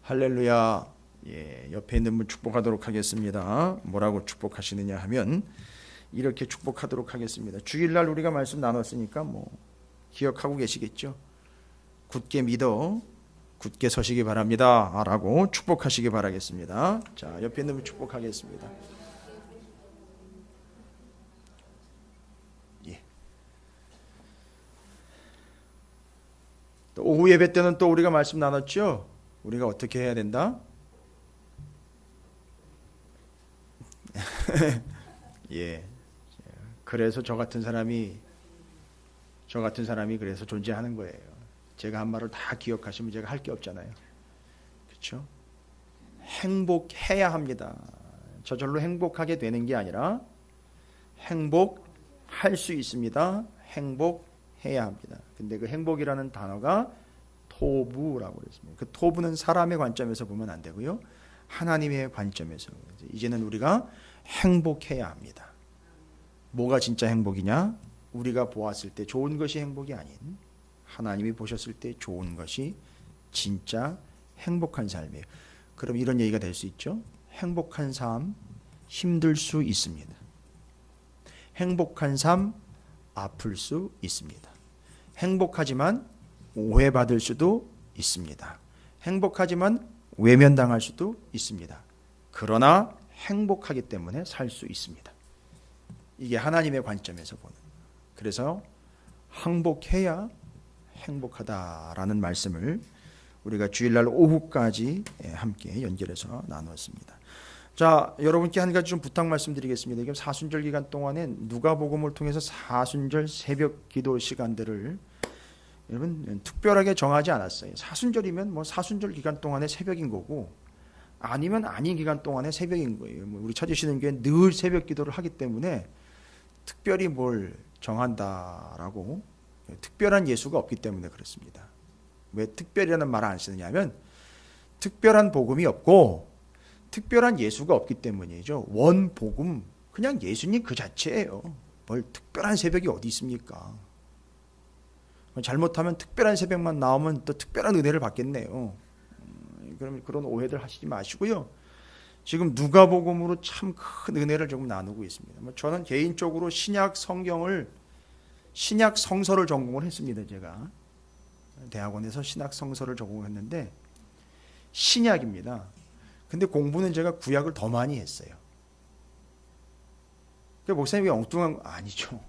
할렐루야. 예, 옆에 있는 분 축복하도록 하겠습니다. 뭐라고 축복하시느냐 하면 이렇게 축복하도록 하겠습니다. 주일날 우리가 말씀 나눴으니까 기억하고 계시겠죠? 굳게 믿어 굳게 서시기 바랍니다 라고 축복하시기 바라겠습니다. 자, 옆에 있는 분 축복하겠습니다. 예. 또 오후 예배 때는 또 우리가 말씀 나눴죠? 우리가 어떻게 해야 된다? 예. 그래서 저 같은 사람이 그래서 존재하는 거예요. 제가 한 말을 다 기억하시면 제가 할 게 없잖아요. 그렇죠? 행복해야 합니다. 저절로 행복하게 되는 게 아니라 행복할 수 있습니다. 행복해야 합니다. 근데 그 행복이라는 단어가 토부라고 그랬습니다. 그 토부는 사람의 관점에서 보면 안 되고요. 하나님의 관점에서 이제는 우리가 행복해야 합니다. 뭐가 진짜 행복이냐? 우리가 보았을 때 좋은 것이 행복이 아닌 하나님이 보셨을 때 좋은 것이 진짜 행복한 삶이에요. 그럼 이런 얘기가 될 수 있죠. 행복한 삶 힘들 수 있습니다. 행복한 삶 아플 수 있습니다. 행복하지만 오해받을 수도 있습니다. 행복하지만 외면당할 수도 있습니다. 그러나 행복하기 때문에 살 수 있습니다. 이게 하나님의 관점에서 보는. 그래서 항복해야 행복하다라는 말씀을 우리가 주일날 오후까지 함께 연결해서 나누었습니다. 자, 여러분께 한 가지 좀 부탁 말씀드리겠습니다. 이게 사순절 기간 동안에 누가복음을 통해서 사순절 새벽 기도 시간들을 여러분 특별하게 정하지 않았어요. 사순절이면 사순절 기간 동안에 새벽인 거고 아니면 아닌 기간 동안에 새벽인 거예요. 우리 찾으시는 교회 늘 새벽 기도를 하기 때문에 특별히 뭘 정한다라고 특별한 예수가 없기 때문에 그렇습니다. 왜 특별이라는 말을 안 쓰느냐면 특별한 복음이 없고 특별한 예수가 없기 때문이죠. 원복음 그냥 예수님 그 자체예요. 뭘 특별한 새벽이 어디 있습니까? 잘못하면 특별한 새벽만 나오면 또 특별한 은혜를 받겠네요. 그럼 그런 오해들 하시지 마시고요. 지금 누가복음으로 참 큰 은혜를 조금 나누고 있습니다. 저는 개인적으로 신약 성서를 전공을 했습니다. 제가 대학원에서 신약 성서를 전공했는데 신약입니다. 근데 공부는 제가 구약을 더 많이 했어요. 그러니까 목사님이 엉뚱한 거 아니죠.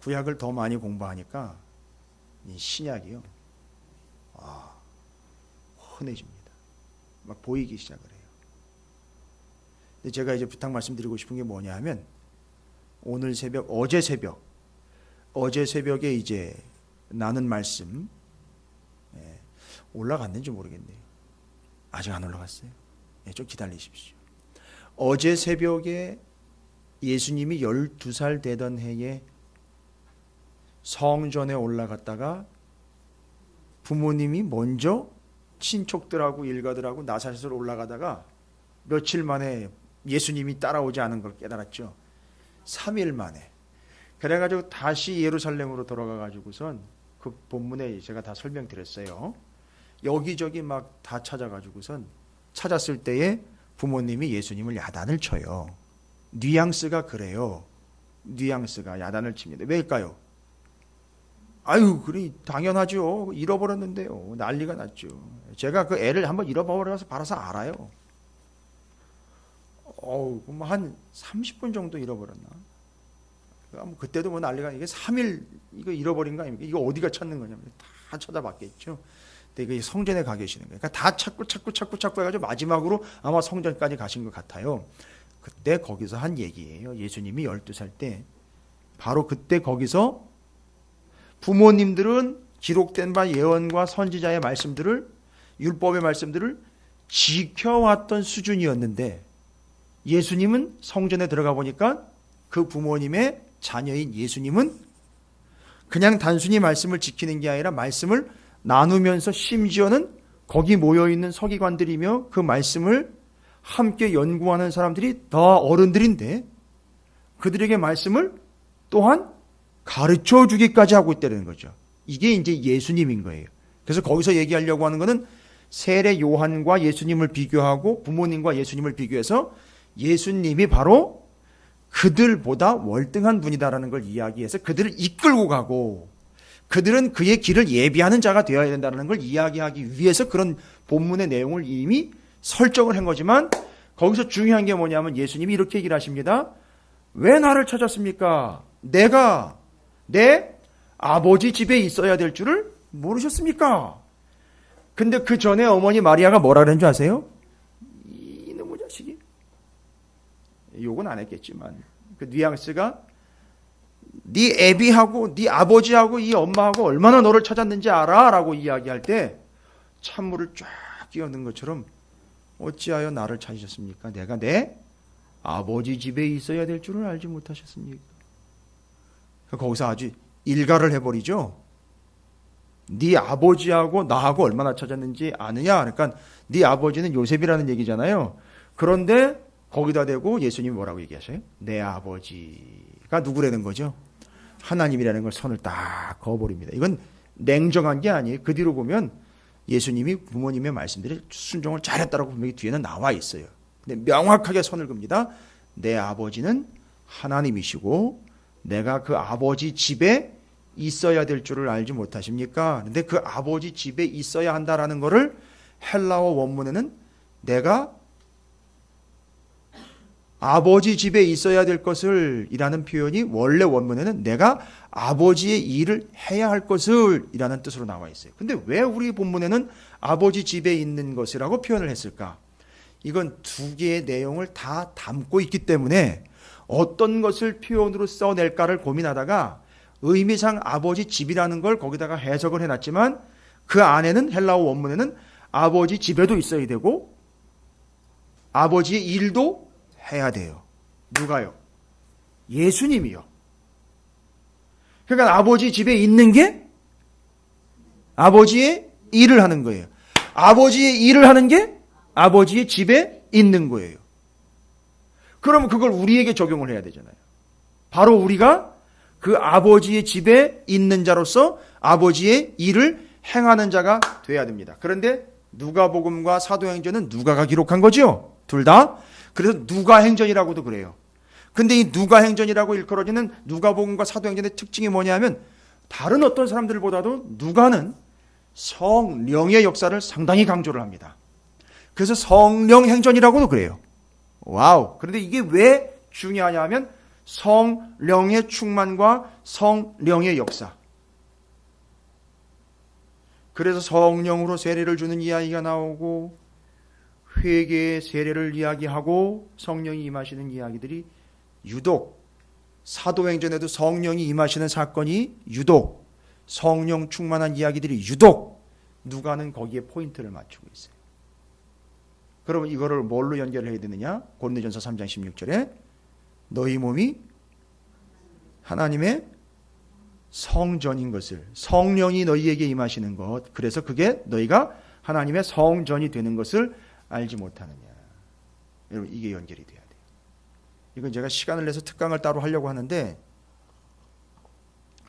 구약을 더 많이 공부하니까 이 신약이요. 흔해집니다. 막 보이기 시작을 해요. 근데 제가 이제 부탁 말씀드리고 싶은 게 뭐냐 하면 어제 새벽에 이제 나눈 말씀 올라갔는지 모르겠네요. 아직 안 올라갔어요. 좀 기다리십시오. 어제 새벽에 예수님이 12살 되던 해에 성전에 올라갔다가 부모님이 먼저 친척들하고 일가들하고 나사렛으로 올라가다가 며칠 만에 예수님이 따라오지 않은 걸 깨달았죠. 3일 만에. 그래가지고 다시 예루살렘으로 돌아가가지고선 그 본문에 제가 다 설명드렸어요. 여기저기 막 다 찾아가지고선 찾았을 때에 부모님이 예수님을 야단을 쳐요. 뉘앙스가 그래요. 뉘앙스가 야단을 칩니다. 왜일까요? 아유, 그래 당연하죠. 잃어버렸는데요. 난리가 났죠. 제가 그 애를 한번 잃어버려서 바라서 알아요. 한 30분 정도 잃어버렸나? 그때도 난리가 이게 3일 이거 잃어버린 거 아닙니까? 이거 어디가 찾는 거냐면 다 찾아봤겠죠. 근데 이게 성전에 가 계시는 거예요. 그러니까 다 찾고 해가지고 마지막으로 아마 성전까지 가신 것 같아요. 그때 거기서 한 얘기예요. 예수님이 12살 때 바로 그때 거기서 부모님들은 기록된 바 예언과 선지자의 말씀들을 율법의 말씀들을 지켜왔던 수준이었는데 예수님은 성전에 들어가 보니까 그 부모님의 자녀인 예수님은 그냥 단순히 말씀을 지키는 게 아니라 말씀을 나누면서 심지어는 거기 모여있는 서기관들이며 그 말씀을 함께 연구하는 사람들이 다 어른들인데 그들에게 말씀을 또한 가르쳐 주기까지 하고 있다는 거죠. 이게 이제 예수님인 거예요. 그래서 거기서 얘기하려고 하는 것은 세례 요한과 예수님을 비교하고 부모님과 예수님을 비교해서 예수님이 바로 그들보다 월등한 분이다라는 걸 이야기해서 그들을 이끌고 가고 그들은 그의 길을 예비하는 자가 되어야 된다는 걸 이야기하기 위해서 그런 본문의 내용을 이미 설정을 한 거지만 거기서 중요한 게 뭐냐면 예수님이 이렇게 얘기를 하십니다. 왜 나를 찾았습니까? 내가 내 아버지 집에 있어야 될 줄을 모르셨습니까? 근데 그 전에 어머니 마리아가 뭐라 그랬는 줄 아세요? 이놈의 자식이. 욕은 안 했겠지만 그 뉘앙스가 네 애비하고 네 아버지하고 이 엄마하고 얼마나 너를 찾았는지 알아? 라고 이야기할 때 찬물을 쫙 끼얹는 것처럼 어찌하여 나를 찾으셨습니까? 내가 내 아버지 집에 있어야 될 줄을 알지 못하셨습니까? 거기서 아주 일가를 해버리죠. 네 아버지하고 나하고 얼마나 찾았는지 아느냐? 그러니까 네 아버지는 요셉이라는 얘기잖아요. 그런데 거기다 대고 예수님이 뭐라고 얘기하셔요? 내 아버지가 누구라는 거죠? 하나님이라는 걸 선을 딱 그어버립니다. 이건 냉정한 게 아니에요. 그 뒤로 보면 예수님이 부모님의 말씀들이 순종을 잘했다라고 분명히 뒤에는 나와 있어요. 근데 명확하게 선을 긋습니다. 내 아버지는 하나님이시고 내가 그 아버지 집에 있어야 될 줄을 알지 못하십니까? 그런데 그 아버지 집에 있어야 한다라는 것을 헬라어 원문에는 내가 아버지 집에 있어야 될 것을 이라는 표현이 원래 원문에는 내가 아버지의 일을 해야 할 것을 이라는 뜻으로 나와 있어요. 근데 왜 우리 본문에는 아버지 집에 있는 것이라고 표현을 했을까? 이건 두 개의 내용을 다 담고 있기 때문에 어떤 것을 표현으로 써낼까를 고민하다가 의미상 아버지 집이라는 걸 거기다가 해석을 해놨지만 그 안에는 헬라어 원문에는 아버지 집에도 있어야 되고 아버지의 일도 해야 돼요. 누가요? 예수님이요. 그러니까 아버지 집에 있는 게 아버지의 일을 하는 거예요. 아버지의 일을 하는 게 아버지의 집에 있는 거예요. 그러면 그걸 우리에게 적용을 해야 되잖아요. 바로 우리가 그 아버지의 집에 있는 자로서 아버지의 일을 행하는 자가 돼야 됩니다. 그런데 누가복음과 사도행전은 누가가 기록한 거죠. 둘 다. 그래서 누가행전이라고도 그래요. 근데 이 누가행전이라고 일컬어지는 누가복음과 사도행전의 특징이 뭐냐면 다른 어떤 사람들보다도 누가는 성령의 역사를 상당히 강조를 합니다. 그래서 성령행전이라고도 그래요. 와우. 그런데 이게 왜 중요하냐면 성령의 충만과 성령의 역사. 그래서 성령으로 세례를 주는 이야기가 나오고 회개의 세례를 이야기하고 성령이 임하시는 이야기들이 유독 사도행전에도 성령이 임하시는 사건이 유독 성령 충만한 이야기들이 유독 누가는 거기에 포인트를 맞추고 있어요. 그러면 이거를 뭘로 연결을 해야 되느냐? 고린도전서 3장 16절에 너희 몸이 하나님의 성전인 것을 성령이 너희에게 임하시는 것 그래서 그게 너희가 하나님의 성전이 되는 것을 알지 못하느냐. 여러분 이게 연결이 돼야 돼요. 이건 제가 시간을 내서 특강을 따로 하려고 하는데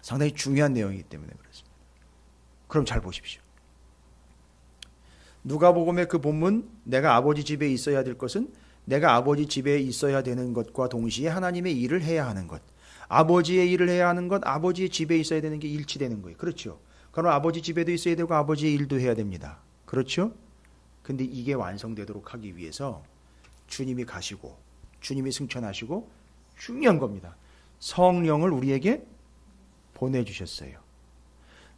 상당히 중요한 내용이기 때문에 그렇습니다. 그럼 잘 보십시오. 누가복음의 그 본문 내가 아버지 집에 있어야 될 것은 내가 아버지 집에 있어야 되는 것과 동시에 하나님의 일을 해야 하는 것. 아버지의 일을 해야 하는 것, 아버지의 집에 있어야 되는 게 일치되는 거예요. 그렇죠? 그럼 아버지 집에도 있어야 되고 아버지의 일도 해야 됩니다. 그렇죠? 근데 이게 완성되도록 하기 위해서 주님이 가시고 주님이 승천하시고 중요한 겁니다. 성령을 우리에게 보내주셨어요.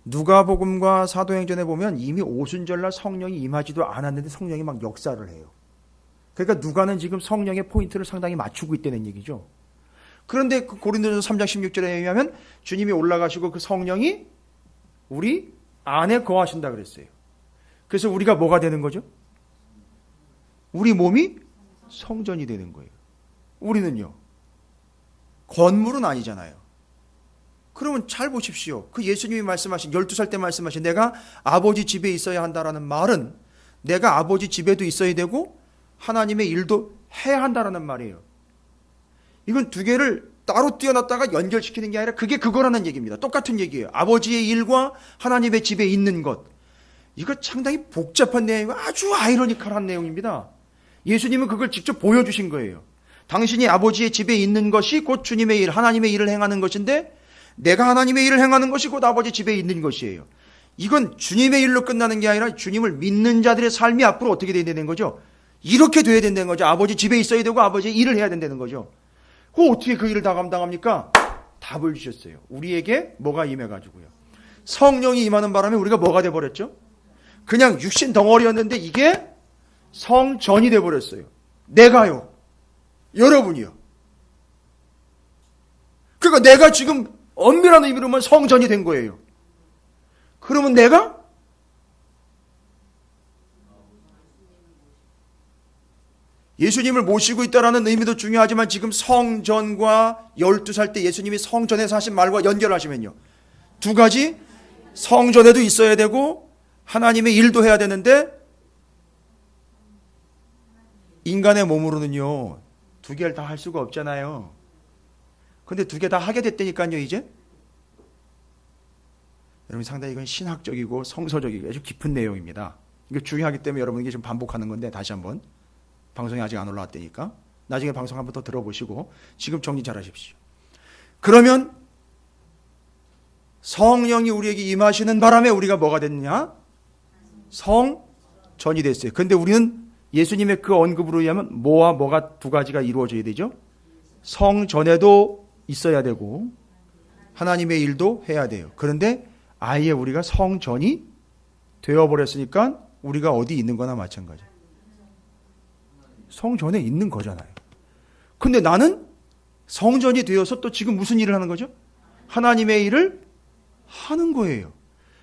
누가복음과 사도행전에 보면 이미 오순절날 성령이 임하지도 않았는데 성령이 막 역사를 해요. 그러니까 누가는 지금 성령의 포인트를 상당히 맞추고 있다는 얘기죠. 그런데 그 고린도전서 3장 16절에 의하면 주님이 올라가시고 그 성령이 우리 안에 거하신다 그랬어요. 그래서 우리가 뭐가 되는 거죠? 우리 몸이 성전이 되는 거예요. 우리는요. 건물은 아니잖아요. 그러면 잘 보십시오. 그 예수님이 말씀하신 12살 때 말씀하신 내가 아버지 집에 있어야 한다라는 말은 내가 아버지 집에도 있어야 되고 하나님의 일도 해야 한다라는 말이에요. 이건 두 개를 따로 띄어놨다가 연결시키는 게 아니라 그게 그거라는 얘기입니다. 똑같은 얘기예요. 아버지의 일과 하나님의 집에 있는 것. 이거 상당히 복잡한 내용이고 아주 아이러니컬한 내용입니다. 예수님은 그걸 직접 보여주신 거예요. 당신이 아버지의 집에 있는 것이 곧 주님의 일, 하나님의 일을 행하는 것인데 내가 하나님의 일을 행하는 것이 곧 아버지 집에 있는 것이에요. 이건 주님의 일로 끝나는 게 아니라 주님을 믿는 자들의 삶이 앞으로 어떻게 돼야 되는 거죠? 이렇게 돼야 된다는 거죠. 아버지 집에 있어야 되고 아버지의 일을 해야 된다는 거죠. 어떻게 그 일을 다 감당합니까? 답을 주셨어요. 우리에게 뭐가 임해가지고요. 성령이 임하는 바람에 우리가 뭐가 돼버렸죠? 그냥 육신 덩어리였는데 이게 성전이 돼버렸어요. 내가요. 여러분이요. 그러니까 내가 지금 엄밀한 의미로만 성전이 된 거예요. 그러면 내가 예수님을 모시고 있다는 의미도 중요하지만 지금 성전과 12살 때 예수님이 성전에서 하신 말과 연결하시면요. 두 가지, 성전에도 있어야 되고 하나님의 일도 해야 되는데 인간의 몸으로는요. 두 개를 다 할 수가 없잖아요. 근데 두 개 다 하게 됐다니까요, 이제. 여러분 상당히 이건 신학적이고 성서적이고 아주 깊은 내용입니다. 이게 중요하기 때문에 여러분에게 지금 반복하는 건데 다시 한번. 방송이 아직 안 올라왔다니까. 나중에 방송 한번 더 들어보시고 지금 정리 잘 하십시오. 그러면 성령이 우리에게 임하시는 바람에 우리가 뭐가 됐냐? 성전이 됐어요. 그런데 우리는 예수님의 그 언급으로 의하면 뭐와 뭐가 두 가지가 이루어져야 되죠? 성전에도 있어야 되고 하나님의 일도 해야 돼요. 그런데 아예 우리가 성전이 되어버렸으니까 우리가 어디 있는 거나 마찬가지예요. 성전에 있는 거잖아요. 근데 나는 성전이 되어서 또 지금 무슨 일을 하는 거죠? 하나님의 일을 하는 거예요.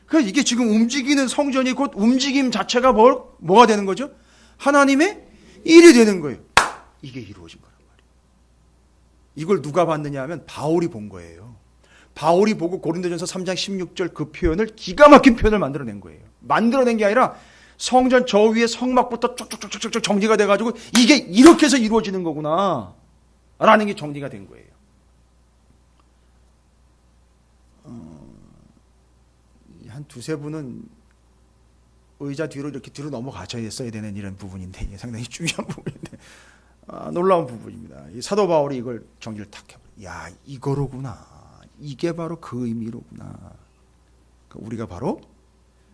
그러니까 이게 지금 움직이는 성전이 곧 움직임 자체가 뭐가 되는 거죠? 하나님의 일이 되는 거예요. 이게 이루어진 거란 말이에요. 이걸 누가 봤느냐 하면 바울이 본 거예요. 바울이 보고 고린도전서 3장 16절 그 표현을 기가 막힌 표현을 만들어낸 거예요. 만들어낸 게 아니라 성전 저 위에 성막부터 쭉쭉쭉쭉 정리가 돼가지고 이게 이렇게 해서 이루어지는 거구나 라는 게 정리가 된 거예요. 한 두세 분은 의자 뒤로 이렇게 뒤로 넘어가셔야 되는 이런 부분인데 이게 상당히 중요한 부분인데 놀라운 부분입니다. 이 사도 바울이 이걸 정리를 탁 해버려요. 야, 이거로구나. 이게 바로 그 의미로구나. 그러니까 우리가 바로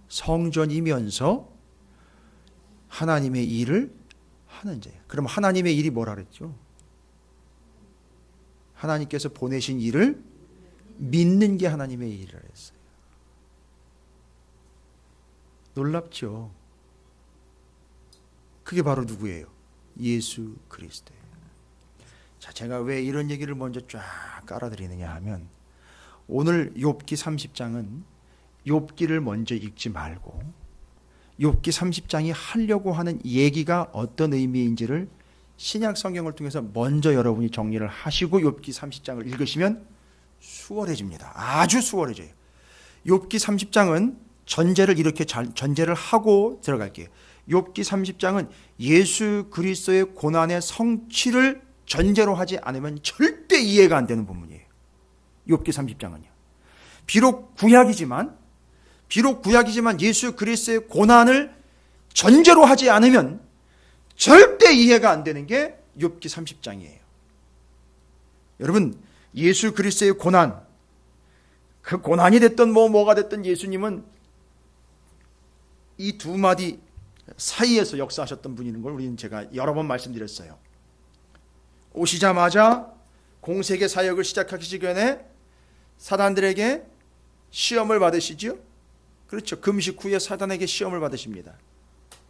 성전이면서 하나님의 일을 하는 자예요. 그럼 하나님의 일이 뭐라 그랬죠? 하나님께서 보내신 일을 믿는 게 하나님의 일이라 했어요. 놀랍죠? 그게 바로 누구예요? 예수 그리스도예요. 자, 제가 왜 이런 얘기를 먼저 쫙 깔아드리느냐 하면 오늘 욥기 30장은 욥기를 먼저 읽지 말고 욥기 30장이 하려고 하는 얘기가 어떤 의미인지를 신약 성경을 통해서 먼저 여러분이 정리를 하시고 욥기 30장을 읽으시면 수월해집니다. 아주 수월해져요. 욥기 30장은 전제를 이렇게 전제를 하고 들어갈게요. 욥기 30장은 예수 그리스도의 고난의 성취를 전제로 하지 않으면 절대 이해가 안 되는 본문이에요. 욥기 30장은요. 비록 구약이지만 예수 그리스도의 고난을 전제로 하지 않으면 절대 이해가 안 되는 게 욥기 30장이에요. 여러분, 예수 그리스도의 고난, 그 고난이 됐든 뭐가 됐든 예수님은 이 두 마디 사이에서 역사하셨던 분이는 걸 우리는 제가 여러 번 말씀드렸어요. 오시자마자 공생의 사역을 시작하기 전에 사단들에게 시험을 받으시죠. 그렇죠. 금식 후에 사단에게 시험을 받으십니다.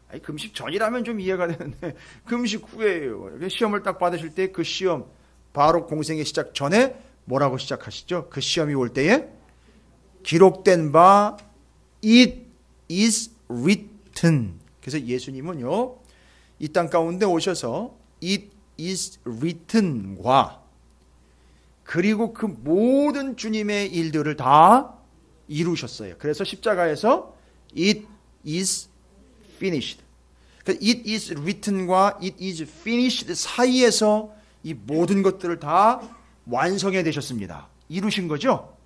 아니, 금식 전이라면 좀 이해가 되는데 금식 후에요. 시험을 딱 받으실 때 그 시험 바로 공생의 시작 전에 뭐라고 시작하시죠? 그 시험이 올 때에 기록된 바 it is written. 그래서 예수님은요 이 땅 가운데 오셔서 it is written과 그리고 그 모든 주님의 일들을 다 이루셨어요. 그래서 십자가에서 it is finished. 그러니까 it is written과 it is finished 사이에서 이 모든 것들을 다 완성해 되셨습니다. 이루신 거죠?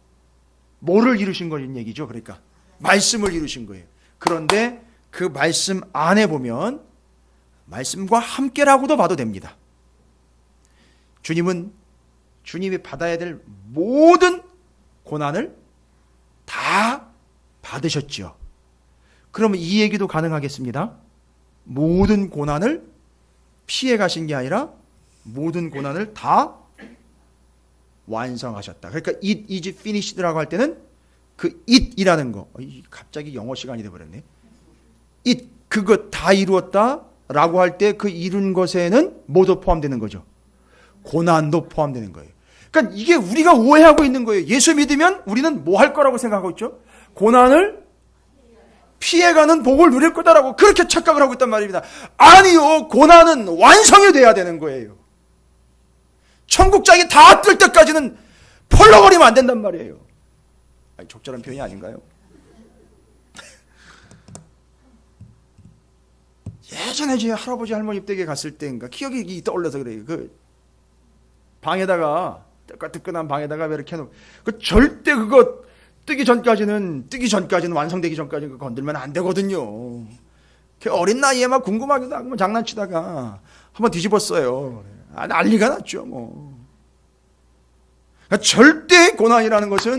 뭐를 이루신 거는 얘기죠? 그러니까 말씀을 이루신 거예요. 그런데 그 말씀 안에 보면 말씀과 함께라고도 봐도 됩니다. 주님이 받아야 될 모든 고난을 다 받으셨죠. 그러면 이 얘기도 가능하겠습니다. 모든 고난을 피해 가신 게 아니라 모든 고난을 다 완성하셨다. 그러니까 it is finished라고 할 때는 그 it이라는 거, 갑자기 영어 시간이 돼버렸네. it, 그것 다 이루었다라고 할 때 그 이룬 것에는 뭐도 포함되는 거죠? 고난도 포함되는 거예요. 그러니까 이게 우리가 오해하고 있는 거예요. 예수 믿으면 우리는 뭐 할 거라고 생각하고 있죠? 고난을 피해가는 복을 누릴 거다라고 그렇게 착각을 하고 있단 말입니다. 아니요, 고난은 완성이 돼야 되는 거예요. 천국장이 다 뜰 때까지는 펄럭거리면 안 된단 말이에요. 아니, 적절한 표현이 아닌가요? 예전에 제 할아버지 할머니 댁에 갔을 때인가 기억이 떠올라서 그래요. 그 방에다가 뜨끈뜨끈한 방에다가 이렇게 해놓고 그 절대 그거 뜨기 전까지는 완성되기 전까지는 그거 건들면 안 되거든요. 그 어린 나이에 막 궁금하기도 하고 장난치다가 한번 뒤집었어요. 난리가 났죠. 뭐. 그러니까 절대 고난이라는 것은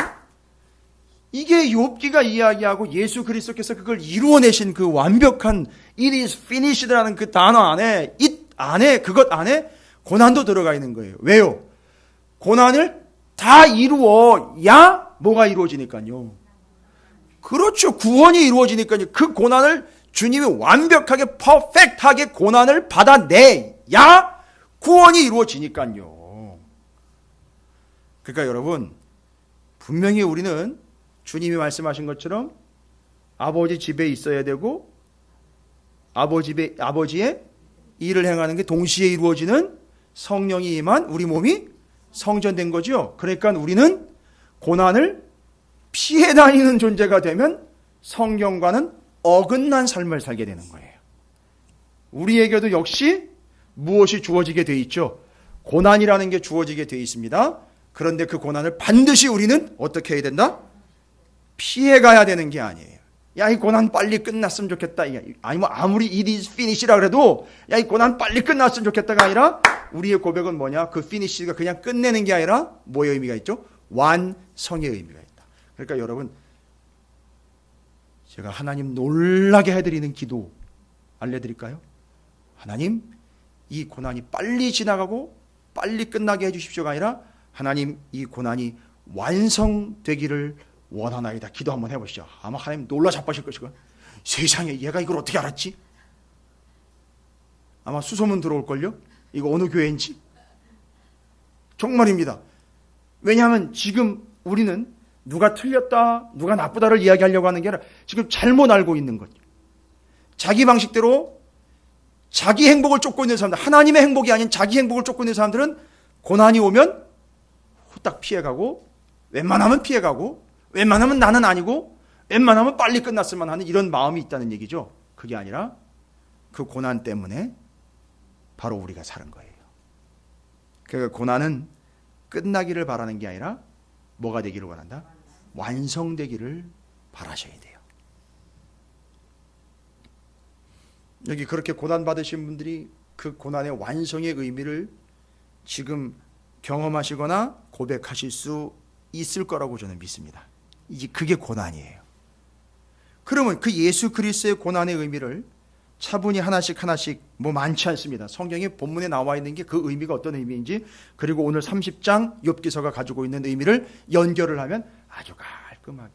이게 욥기가 이야기하고 예수 그리스도께서 그걸 이루어내신 그 완벽한 it is finished라는 그 단어 안에 그것 안에 고난도 들어가 있는 거예요. 왜요? 고난을 다 이루어야 뭐가 이루어지니까요. 그렇죠. 구원이 이루어지니까요. 그 고난을 주님이 완벽하게 퍼펙트하게 고난을 받아내야 구원이 이루어지니까요. 그러니까 여러분, 분명히 우리는 주님이 말씀하신 것처럼 아버지 집에 있어야 되고 아버지의 일을 행하는 게 동시에 이루어지는 성령이 임한 우리 몸이 성전된 거죠. 그러니까 우리는 고난을 피해 다니는 존재가 되면 성경과는 어긋난 삶을 살게 되는 거예요. 우리에게도 역시 무엇이 주어지게 돼 있죠? 고난이라는 게 주어지게 돼 있습니다. 그런데 그 고난을 반드시 우리는 어떻게 해야 된다? 피해 가야 되는 게 아니에요. 야, 이 고난 빨리 끝났으면 좋겠다. 아니 뭐 아무리 it is finish라 그래도 야, 이 고난 빨리 끝났으면 좋겠다가 아니라 우리의 고백은 뭐냐? 그 finish가 그냥 끝내는 게 아니라 뭐의 의미가 있죠? 완성의 의미가 있다. 그러니까 여러분, 제가 하나님 놀라게 해드리는 기도 알려드릴까요? 하나님, 이 고난이 빨리 지나가고 빨리 끝나게 해주십시오가 아니라 하나님, 이 고난이 완성되기를 원하나이다. 기도 한번 해보시죠. 아마 하나님 놀라 자빠질 것이고, 세상에 얘가 이걸 어떻게 알았지? 아마 수소문 들어올걸요? 이거 어느 교회인지? 정말입니다. 왜냐하면 지금 우리는 누가 틀렸다, 누가 나쁘다를 이야기하려고 하는 게 아니라 지금 잘못 알고 있는 것. 자기 방식대로 자기 행복을 쫓고 있는 사람들, 하나님의 행복이 아닌 자기 행복을 쫓고 있는 사람들은 고난이 오면 후딱 피해가고, 웬만하면 피해가고, 웬만하면 나는 아니고, 웬만하면 빨리 끝났으면 하는 이런 마음이 있다는 얘기죠. 그게 아니라 그 고난 때문에 바로 우리가 사는 거예요. 그 고난은 끝나기를 바라는 게 아니라 뭐가 되기를 원한다? 완성되기를 바라셔야 돼요. 여기 그렇게 고난 받으신 분들이 그 고난의 완성의 의미를 지금 경험하시거나 고백하실 수 있을 거라고 저는 믿습니다. 이제 그게 고난이에요. 그러면 그 예수 그리스도의 고난의 의미를 차분히 하나씩 뭐 많지 않습니다. 성경의 본문에 나와 있는 게 그 의미가 어떤 의미인지, 그리고 오늘 30장 욥기서가 가지고 있는 의미를 연결을 하면 아주 깔끔하게,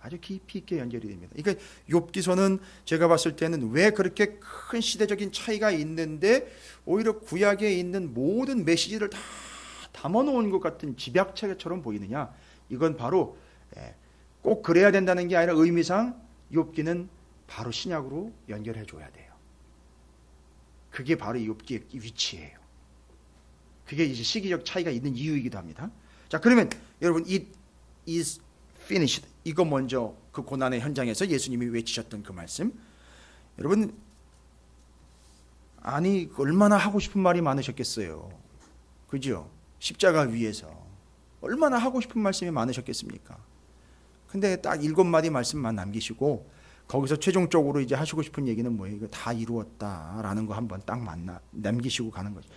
아주 깊이 있게 연결이 됩니다. 그러니까 욥기서는 제가 봤을 때는 왜 그렇게 큰 시대적인 차이가 있는데 오히려 구약에 있는 모든 메시지를 다 담아놓은 것 같은 집약체처럼 보이느냐? 이건 바로 꼭 그래야 된다는 게 아니라 의미상 욥기는 바로 신약으로 연결해 줘야 돼요. 그게 바로 욥기의 위치예요. 그게 이제 시기적 차이가 있는 이유이기도 합니다. 자, 그러면 여러분, it is finished, 이거 먼저 그 고난의 현장에서 예수님이 외치셨던 그 말씀, 여러분, 아니 얼마나 하고 싶은 말이 많으셨겠어요. 그죠? 십자가 위에서 얼마나 하고 싶은 말씀이 많으셨겠습니까? 근데 딱 7마디 말씀만 남기시고 거기서 최종적으로 이제 하시고 싶은 얘기는 뭐예요? 이거 다 이루었다라는 거 한번 딱 남기시고 가는 거죠.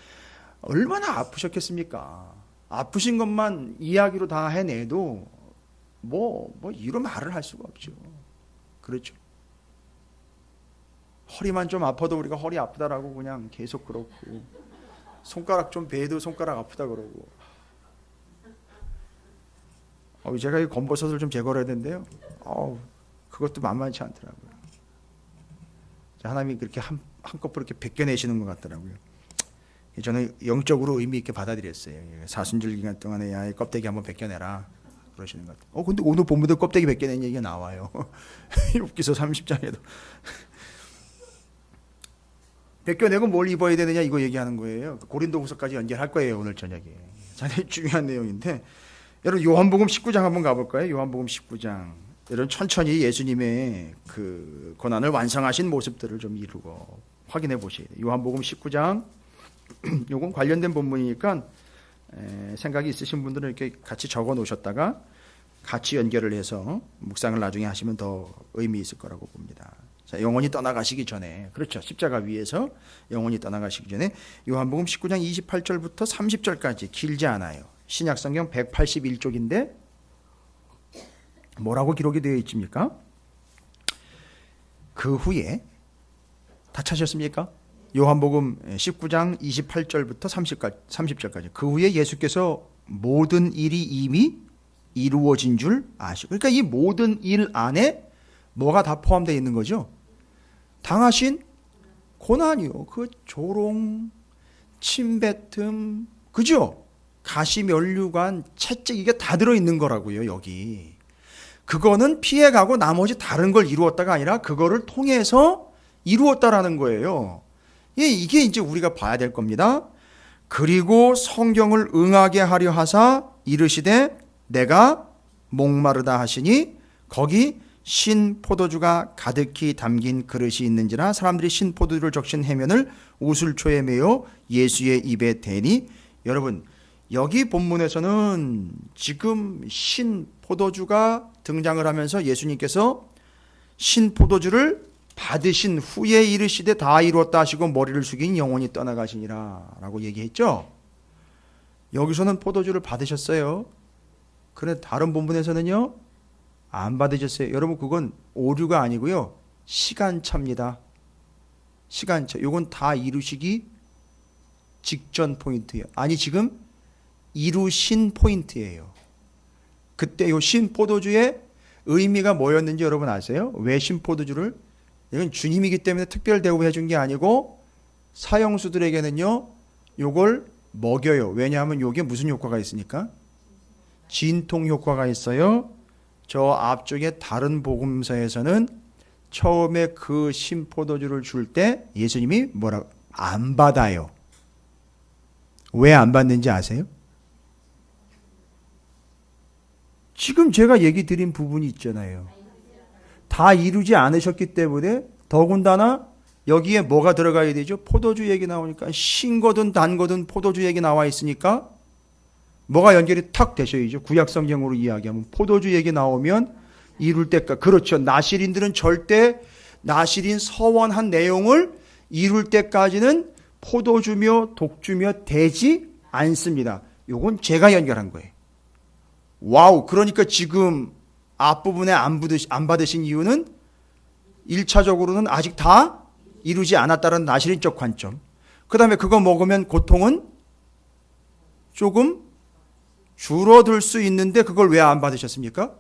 얼마나 아프셨겠습니까? 아프신 것만 이야기로 다 해내도 뭐 이루 말을 할 수가 없죠. 그렇죠. 허리만 좀 아파도 우리가 허리 아프다라고 그냥 계속 그렇고, 손가락 좀 베도 손가락 아프다 그러고. 제가 이 검버섯을 좀 제거를 해야 되는데요. 그것도 만만치 않더라고요. 하나님이 그렇게 한꺼번에 이렇게 벗겨내시는 것 같더라고요. 저는 영적으로 의미 있게 받아들였어요. 사순절 기간 동안에 야, 껍데기 한번 벗겨내라 그러시는 것 같아요. 근데 오늘 본문도 껍데기 벗겨낸 얘기가 나와요. 욥기서 30장에도. 벗겨내고 뭘 입어야 되느냐 이거 얘기하는 거예요. 고린도후서까지 연결할 거예요 오늘 저녁에. 상당히 중요한 내용인데, 여러분 요한복음 19장 한번 가볼까요? 요한복음 19장. 여러분 천천히 예수님의 그 고난을 완성하신 모습들을 좀 이루고 확인해 보셔야 돼요. 요한복음 19장. 요건 관련된 본문이니까 생각이 있으신 분들은 이렇게 같이 적어 놓으셨다가 같이 연결을 해서 묵상을 나중에 하시면 더 의미 있을 거라고 봅니다. 자, 영원히 떠나가시기 전에, 그렇죠, 십자가 위에서 영원히 떠나가시기 전에 요한복음 19장 28절부터 30절까지 길지 않아요. 신약성경 181쪽인데 뭐라고 기록이 되어 있습니까? 그 후에, 다 찾으셨습니까? 요한복음 19장 28절부터 30절까지. 그 후에 예수께서 모든 일이 이미 이루어진 줄 아시고, 그러니까 이 모든 일 안에 뭐가 다 포함되어 있는 거죠? 당하신 고난이요, 그 조롱, 침뱉음, 그죠? 가시면류관, 채찍, 이게 다 들어있는 거라고요. 여기 그거는 피해가고 나머지 다른 걸 이루었다가 아니라 그거를 통해서 이루었다라는 거예요. 이게 이제 우리가 봐야 될 겁니다. 그리고 성경을 응하게 하려 하사 이르시되 내가 목마르다 하시니 거기 신 포도주가 가득히 담긴 그릇이 있는지라 사람들이 신 포도주를 적신 해면을 우슬초에 메어 예수의 입에 대니. 여러분, 여기 본문에서는 지금 신 포도주가 등장을 하면서 예수님께서 신 포도주를 받으신 후에 이르시되 다 이루었다 하시고 머리를 숙인 영원히 떠나가시니라 라고 얘기했죠. 여기서는 포도주를 받으셨어요. 그런데 다른 본문에서는요, 안 받으셨어요. 여러분, 그건 오류가 아니고요, 시간차입니다. 시간차. 이건 다 이루시기 직전 포인트예요. 아니, 지금 이루신 포인트예요. 그때 이 신 포도주의 의미가 뭐였는지 여러분 아세요? 왜 신 포도주를? 이건 주님이기 때문에 특별 대우해 준 게 아니고 사형수들에게는요, 요걸 먹여요. 왜냐하면 요게 무슨 효과가 있으니까? 진통 효과가 있어요. 저 앞쪽에 다른 복음서에서는 처음에 그 신포도주를 줄 때 예수님이 뭐라고? 안 받아요. 왜 안 받는지 아세요? 지금 제가 얘기 드린 부분이 있잖아요. 다 이루지 않으셨기 때문에, 더군다나 여기에 뭐가 들어가야 되죠? 포도주 얘기 나오니까, 신거든 단거든 포도주 얘기 나와 있으니까 뭐가 연결이 탁 되셔야죠. 구약 성경으로 이야기하면 포도주 얘기 나오면 이룰 때까지. 그렇죠. 나실인들은 절대 나실인 서원한 내용을 이룰 때까지는 포도주며 독주며 되지 않습니다. 요건 제가 연결한 거예요. 와우. 그러니까 지금 앞부분에 안 받으신 이유는 1차적으로는 아직 다 이루지 않았다는 나실인적 관점. 그 다음에 그거 먹으면 고통은 조금 줄어들 수 있는데 그걸 왜 안 받으셨습니까?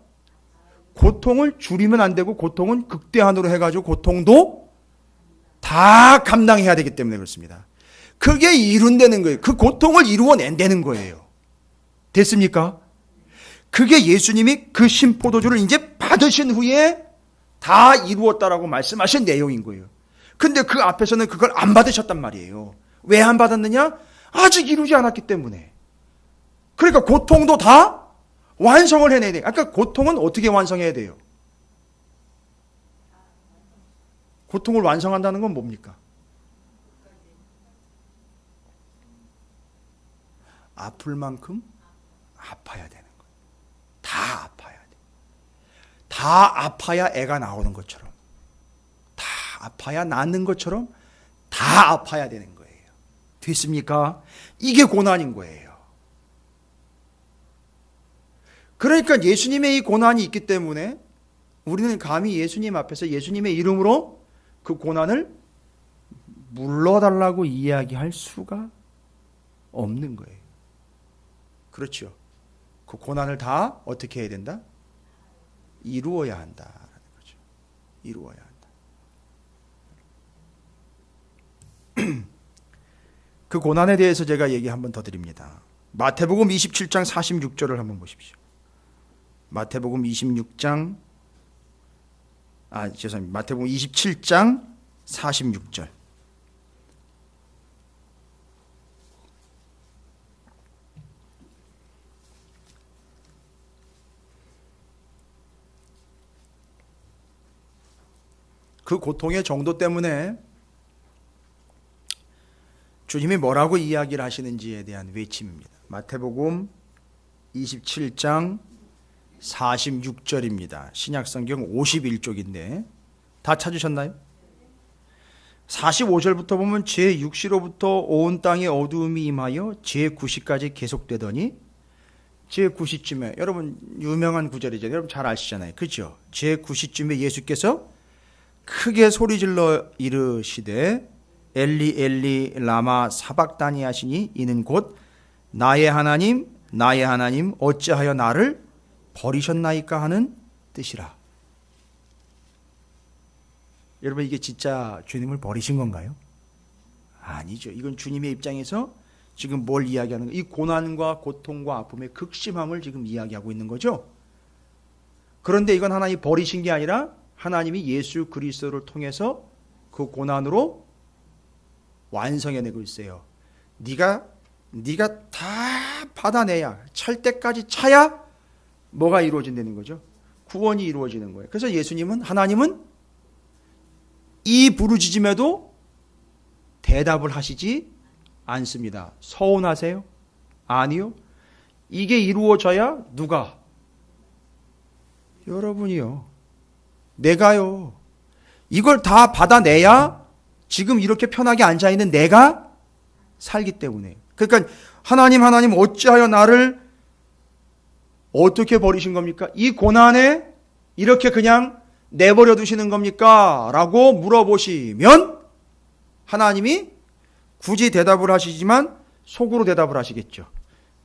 고통을 줄이면 안 되고 고통은 극대한으로 해가지고 고통도 다 감당해야 되기 때문에 그렇습니다. 그게 이룬다는 거예요. 그 고통을 이루어낸다는 거예요. 됐습니까? 그게 예수님이 그 신포도주를 이제 받으신 후에 다 이루었다라고 말씀하신 내용인 거예요. 근데 그 앞에서는 그걸 안 받으셨단 말이에요. 왜 안 받았느냐? 아직 이루지 않았기 때문에. 그러니까 고통도 다 완성을 해내야 돼요. 아까 고통은 어떻게 완성해야 돼요? 고통을 완성한다는 건 뭡니까? 아플 만큼 아파야 되는 거예요. 다 아파야 돼. 다 아파야 애가 나오는 것처럼. 아파야 낫는 것처럼 다 아파야 되는 거예요. 됐습니까? 이게 고난인 거예요. 그러니까 예수님의 이 고난이 있기 때문에 우리는 감히 예수님 앞에서 예수님의 이름으로 그 고난을 물러달라고 이야기할 수가 없는 거예요. 그렇죠. 그 고난을 다 어떻게 해야 된다? 이루어야 한다라는 거죠. 이루어야 한다. 그 고난에 대해서 제가 얘기 한번 더 드립니다. 마태복음 27장 46절을 한번 보십시오. 마태복음 26장 죄송합니다. 마태복음 27장 46절. 그 고통의 정도 때문에 주님이 뭐라고 이야기를 하시는지에 대한 외침입니다. 마태복음 27장 46절입니다. 신약성경 51쪽인데 다 찾으셨나요? 45절부터 보면 제6시로부터 온 땅에 어두움이 임하여 제9시까지 계속되더니 제9시쯤에 여러분 유명한 구절이죠. 여러분 잘 아시잖아요. 그렇죠? 제9시쯤에 예수께서 크게 소리질러 이르시되 엘리 엘리 라마 사박다니 하시니 이는 곧 나의 하나님 나의 하나님 어찌하여 나를 버리셨나이까 하는 뜻이라. 여러분 이게 진짜 주님을 버리신 건가요? 아니죠. 이건 주님의 입장에서 지금 뭘 이야기하는 거예요? 이 고난과 고통과 아픔의 극심함을 지금 이야기하고 있는 거죠. 그런데 이건 하나님이 버리신 게 아니라 하나님이 예수 그리스도를 통해서 그 고난으로 완성해내고 있어요. 네가 다 받아내야 찰 때까지 차야 뭐가 이루어진다는 거죠? 구원이 이루어지는 거예요. 그래서 하나님은 이 부르짖음에도 대답을 하시지 않습니다. 서운하세요? 아니요. 이게 이루어져야 누가? 여러분이요. 내가요. 이걸 다 받아내야 지금 이렇게 편하게 앉아있는 내가 살기 때문에. 그러니까 하나님 어찌하여 나를 어떻게 버리신 겁니까? 이 고난에 이렇게 그냥 내버려 두시는 겁니까? 라고 물어보시면 하나님이 굳이 대답을 하시지만 속으로 대답을 하시겠죠.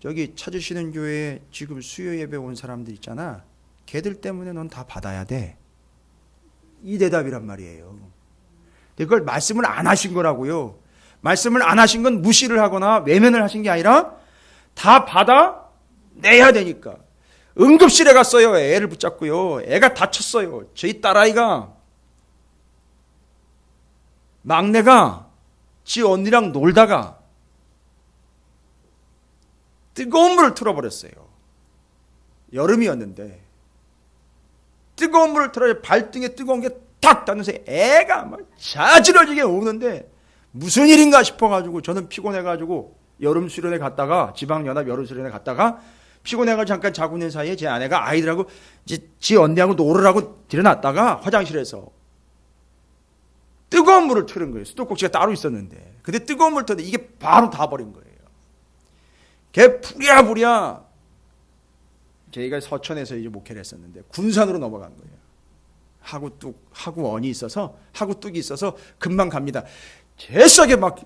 저기 찾으시는 교회에 지금 수요 예배 온 사람들 있잖아. 걔들 때문에 넌 다 받아야 돼. 이 대답이란 말이에요. 그걸 말씀을 안 하신 거라고요. 말씀을 안 하신 건 무시를 하거나 외면을 하신 게 아니라 다 받아내야 되니까. 응급실에 갔어요. 애를 붙잡고요. 애가 다쳤어요. 저희 딸아이가 막내가 지 언니랑 놀다가 뜨거운 물을 틀어버렸어요. 여름이었는데 뜨거운 물을 틀어서 발등에 뜨거운 게 탁 닿으면서 애가 막 자지러지게 우는데 무슨 일인가 싶어가지고 저는 피곤해가지고 여름 수련회 갔다가 지방연합 여름 수련회 갔다가 피곤해가지고 잠깐 자고 있는 사이에 제 아내가 아이들하고 이제 지 언니하고 놀으라고 들여놨다가 화장실에서 뜨거운 물을 틀은 거예요. 수도꼭지가 따로 있었는데. 근데 뜨거운 물을 틀었는데 이게 바로 다 버린 거예요. 걔 부랴부랴 저희가 서천에서 이제 목회를 했었는데 군산으로 넘어간 거예요. 하고 원이 있어서 하고 뚝이 있어서 금방 갑니다. 재싸게 막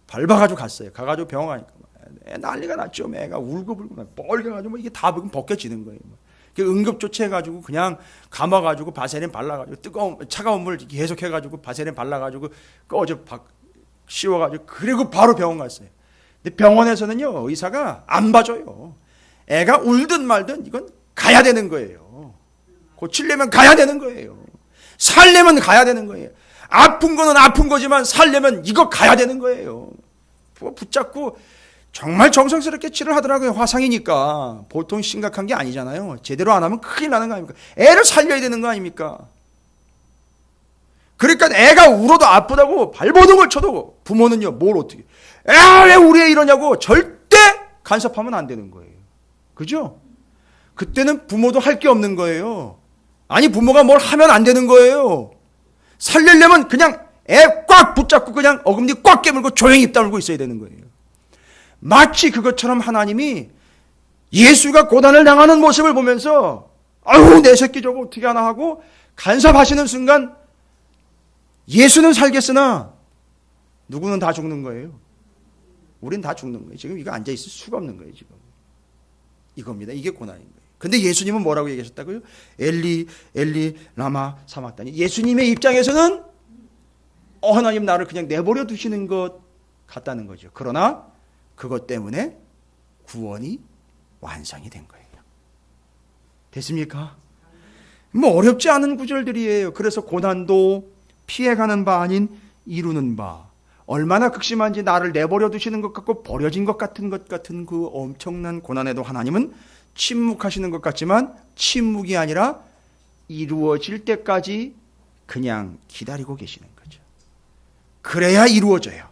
밟아가지고 갔어요. 가가지고 병원 가니까 난리가 났죠. 애가 울고불고 뻘개가지고 이게 다 벗겨지는 거예요. 응급 조치해가지고 그냥 감아가지고 바세린 발라가지고 차가운 물 계속 해가지고 바세린 발라가지고 꺼져 씌워가지고 그리고 바로 병원 갔어요. 근데 병원에서는요 의사가 안 봐줘요. 애가 울든 말든 이건 가야 되는 거예요. 고치려면 가야 되는 거예요. 살려면 가야 되는 거예요. 아픈 거는 아픈 거지만 살려면 이거 가야 되는 거예요. 붙잡고 정말 정성스럽게 치료를 하더라고요. 화상이니까 보통 심각한 게 아니잖아요. 제대로 안 하면 큰일 나는 거 아닙니까? 애를 살려야 되는 거 아닙니까? 그러니까 애가 울어도 아프다고 발버둥을 쳐도 부모는요 뭘 어떻게 왜 우리 애 이러냐고 절대 간섭하면 안 되는 거예요. 그죠? 그때는 부모도 할 게 없는 거예요. 아니 부모가 뭘 하면 안 되는 거예요. 살리려면 그냥 애 꽉 붙잡고 그냥 어금니 꽉 깨물고 조용히 입 다물고 있어야 되는 거예요. 마치 그것처럼 하나님이 예수가 고난을 당하는 모습을 보면서 아유 내 새끼 저거 어떻게 하나 하고 간섭하시는 순간 예수는 살겠으나 누구는 다 죽는 거예요. 우린 다 죽는 거예요. 지금 이거 앉아있을 수가 없는 거예요. 지금 이겁니다. 이게 고난인 거예요. 근데 예수님은 뭐라고 얘기하셨다고요? 엘리 엘리 라마 사막다니. 예수님의 입장에서는 하나님 나를 그냥 내버려 두시는 것 같다는 거죠. 그러나 그것 때문에 구원이 완성이 된 거예요. 됐습니까? 뭐 어렵지 않은 구절들이에요. 그래서 고난도 피해가는 바 아닌 이루는 바. 얼마나 극심한지 나를 내버려 두시는 것 같고 버려진 것 같은 그 엄청난 고난에도 하나님은 침묵하시는 것 같지만 침묵이 아니라 이루어질 때까지 그냥 기다리고 계시는 거죠. 그래야 이루어져요.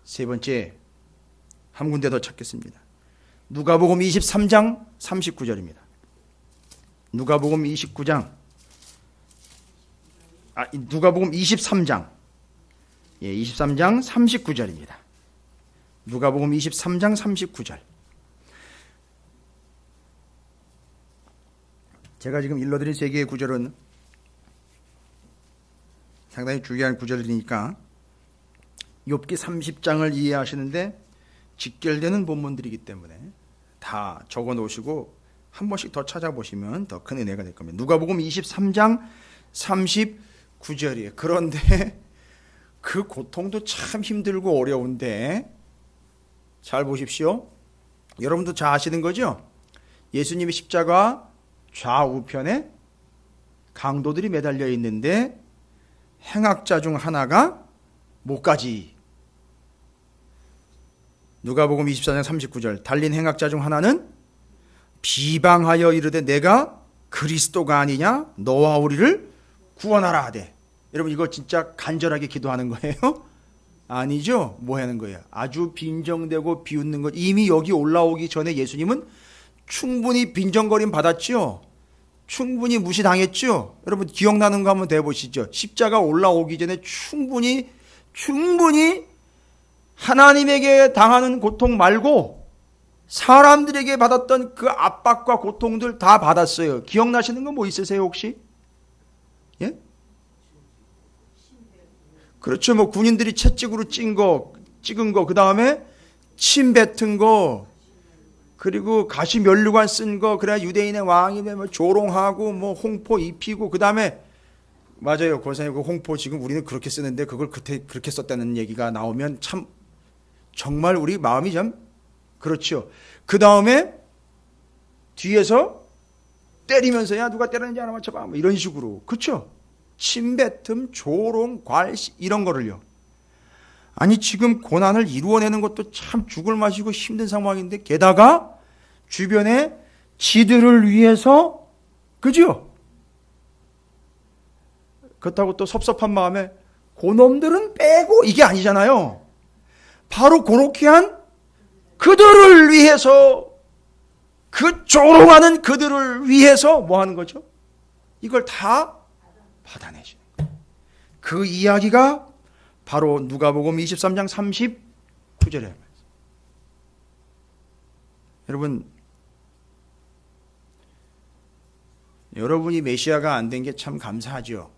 세 번째, 한 군데 더 찾겠습니다. 누가복음 23장 39절입니다. 누가복음 23장 23장 39절입니다. 누가복음 23장 39절. 제가 지금 일러드린 세 개의 구절은 상당히 중요한 구절이니까 욥기 30장을 이해하시는데 직결되는 본문들이기 때문에 다 적어 놓으시고 한 번씩 더 찾아보시면 더 큰 은혜가 될 겁니다. 누가복음 23장 39절이에요. 그런데 그 고통도 참 힘들고 어려운데 잘 보십시오. 여러분도 잘 아시는 거죠? 예수님의 십자가 좌우편에 강도들이 매달려 있는데 행악자 중 하나가 목까지. 누가복음 24장 39절. 달린 행악자 중 하나는 비방하여 이르되 내가 그리스도가 아니냐 너와 우리를 구원하라 하되. 여러분 이거 진짜 간절하게 기도하는 거예요? 아니죠. 뭐 하는 거예요? 아주 빈정대고 비웃는 것. 이미 여기 올라오기 전에 예수님은 충분히 빈정거림 받았죠. 충분히 무시당했죠. 여러분 기억나는 거 한번 대보시죠. 십자가 올라오기 전에 충분히 하나님에게 당하는 고통 말고 사람들에게 받았던 그 압박과 고통들 다 받았어요. 기억나시는 거 뭐 있으세요 혹시? 예? 그렇죠. 뭐 군인들이 채찍으로 찍은 거, 그 다음에 침 뱉은 거, 그리고 가시 면류관 쓴 거, 그래야 유대인의 왕이 되면 조롱하고 뭐 홍포 입히고, 그 다음에 맞아요. 권사님 그 홍포 지금 우리는 그렇게 쓰는데 그걸 그렇게 썼다는 얘기가 나오면 참 정말 우리 마음이 좀 그렇죠. 그 다음에 뒤에서 때리면서 야 누가 때렸는지 하나 맞춰봐 뭐 이런 식으로. 그렇죠. 침뱉음, 조롱, 괄시 이런 거를요. 아니 지금 고난을 이루어내는 것도 참 죽을 맛이고 힘든 상황인데 게다가 주변에 지들을 위해서 그죠? 그렇다고 또 섭섭한 마음에 고놈들은 빼고 이게 아니잖아요. 바로 그렇게 한 그들을 위해서 그 조롱하는 그들을 위해서 뭐 하는 거죠? 이걸 다 받아내시는 거예요. 그 이야기가 바로 누가복음 23장 39절에 여러분, 여러분이 메시아가 안 된 게 참 감사하죠.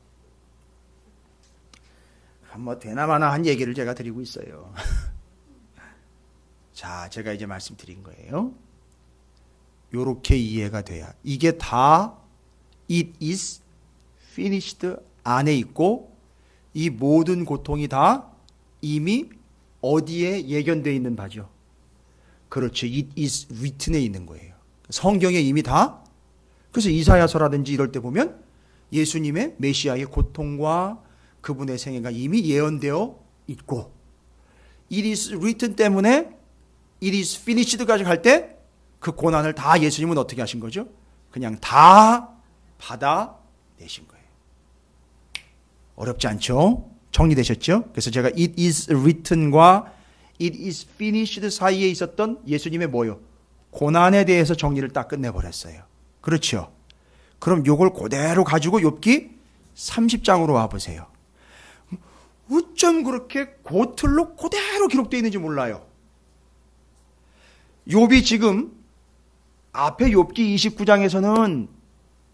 뭐 되나마나 한 얘기를 제가 드리고 있어요. 자, 제가 이제 말씀드린 거예요. 요렇게 이해가 돼야 이게 다 it is finished 안에 있고 이 모든 고통이 다 이미 어디에 예견되어 있는 바죠. 그렇죠. it is written에 있는 거예요. 성경에 이미 다. 그래서 이사야서라든지 이럴 때 보면 예수님의 메시아의 고통과 그분의 생애가 이미 예언되어 있고 it is written 때문에 it is finished까지 갈 때 그 고난을 다 예수님은 어떻게 하신 거죠? 그냥 다 받아내신 거예요. 어렵지 않죠? 정리되셨죠? 그래서 제가 it is written과 it is finished 사이에 있었던 예수님의 뭐요? 고난에 대해서 정리를 딱 끝내버렸어요. 그렇죠? 그럼 요걸 그대로 가지고 욥기 30장으로 와보세요. 어쩜 그렇게 고틀로 그대로 기록되어 있는지 몰라요. 욥이 지금 앞에 욥기 29장에서는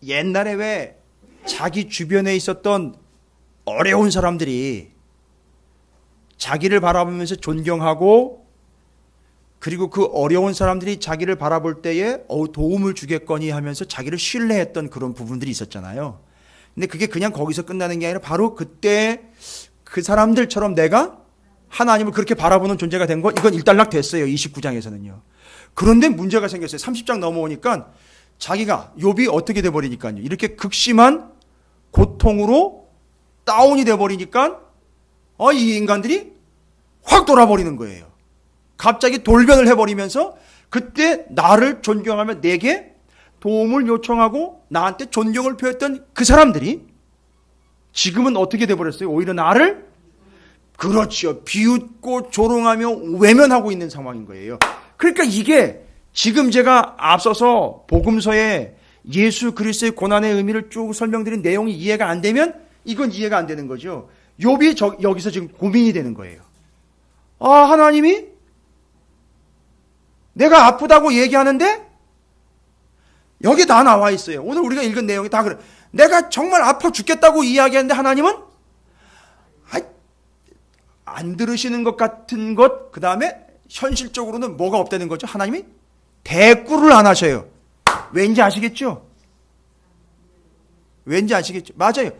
옛날에 왜 자기 주변에 있었던 어려운 사람들이 자기를 바라보면서 존경하고, 그리고 그 어려운 사람들이 자기를 바라볼 때에 도움을 주겠거니 하면서 자기를 신뢰했던 그런 부분들이 있었잖아요. 근데 그게 그냥 거기서 끝나는 게 아니라 바로 그때 그 사람들처럼 내가 하나님을 그렇게 바라보는 존재가 된 거, 이건 일단락 됐어요. 29장에서는요. 그런데 문제가 생겼어요. 30장 넘어오니까 자기가, 욥이 어떻게 돼버리니까요. 이렇게 극심한 고통으로 다운이 돼버리니까 이 인간들이 확 돌아버리는 거예요. 갑자기 돌변을 해버리면서 그때 나를 존경하며 내게 도움을 요청하고 나한테 존경을 표했던 그 사람들이 지금은 어떻게 돼버렸어요? 오히려 나를, 그렇죠, 비웃고 조롱하며 외면하고 있는 상황인 거예요. 그러니까 이게 지금 제가 앞서서 복음서에 예수 그리스도의 고난의 의미를 쭉 설명드린 내용이 이해가 안 되면 이건 이해가 안 되는 거죠. 욥이 여기서 지금 고민이 되는 거예요. 하나님이 내가 아프다고 얘기하는데 여기 다 나와 있어요. 오늘 우리가 읽은 내용이 다 그래. 내가 정말 아파 죽겠다고 이야기하는데 하나님은 안 들으시는 것 같은 것, 그 다음에 현실적으로는 뭐가 없다는 거죠? 하나님이 대꾸를 안 하셔요. 왠지 아시겠죠? 왠지 아시겠죠? 맞아요.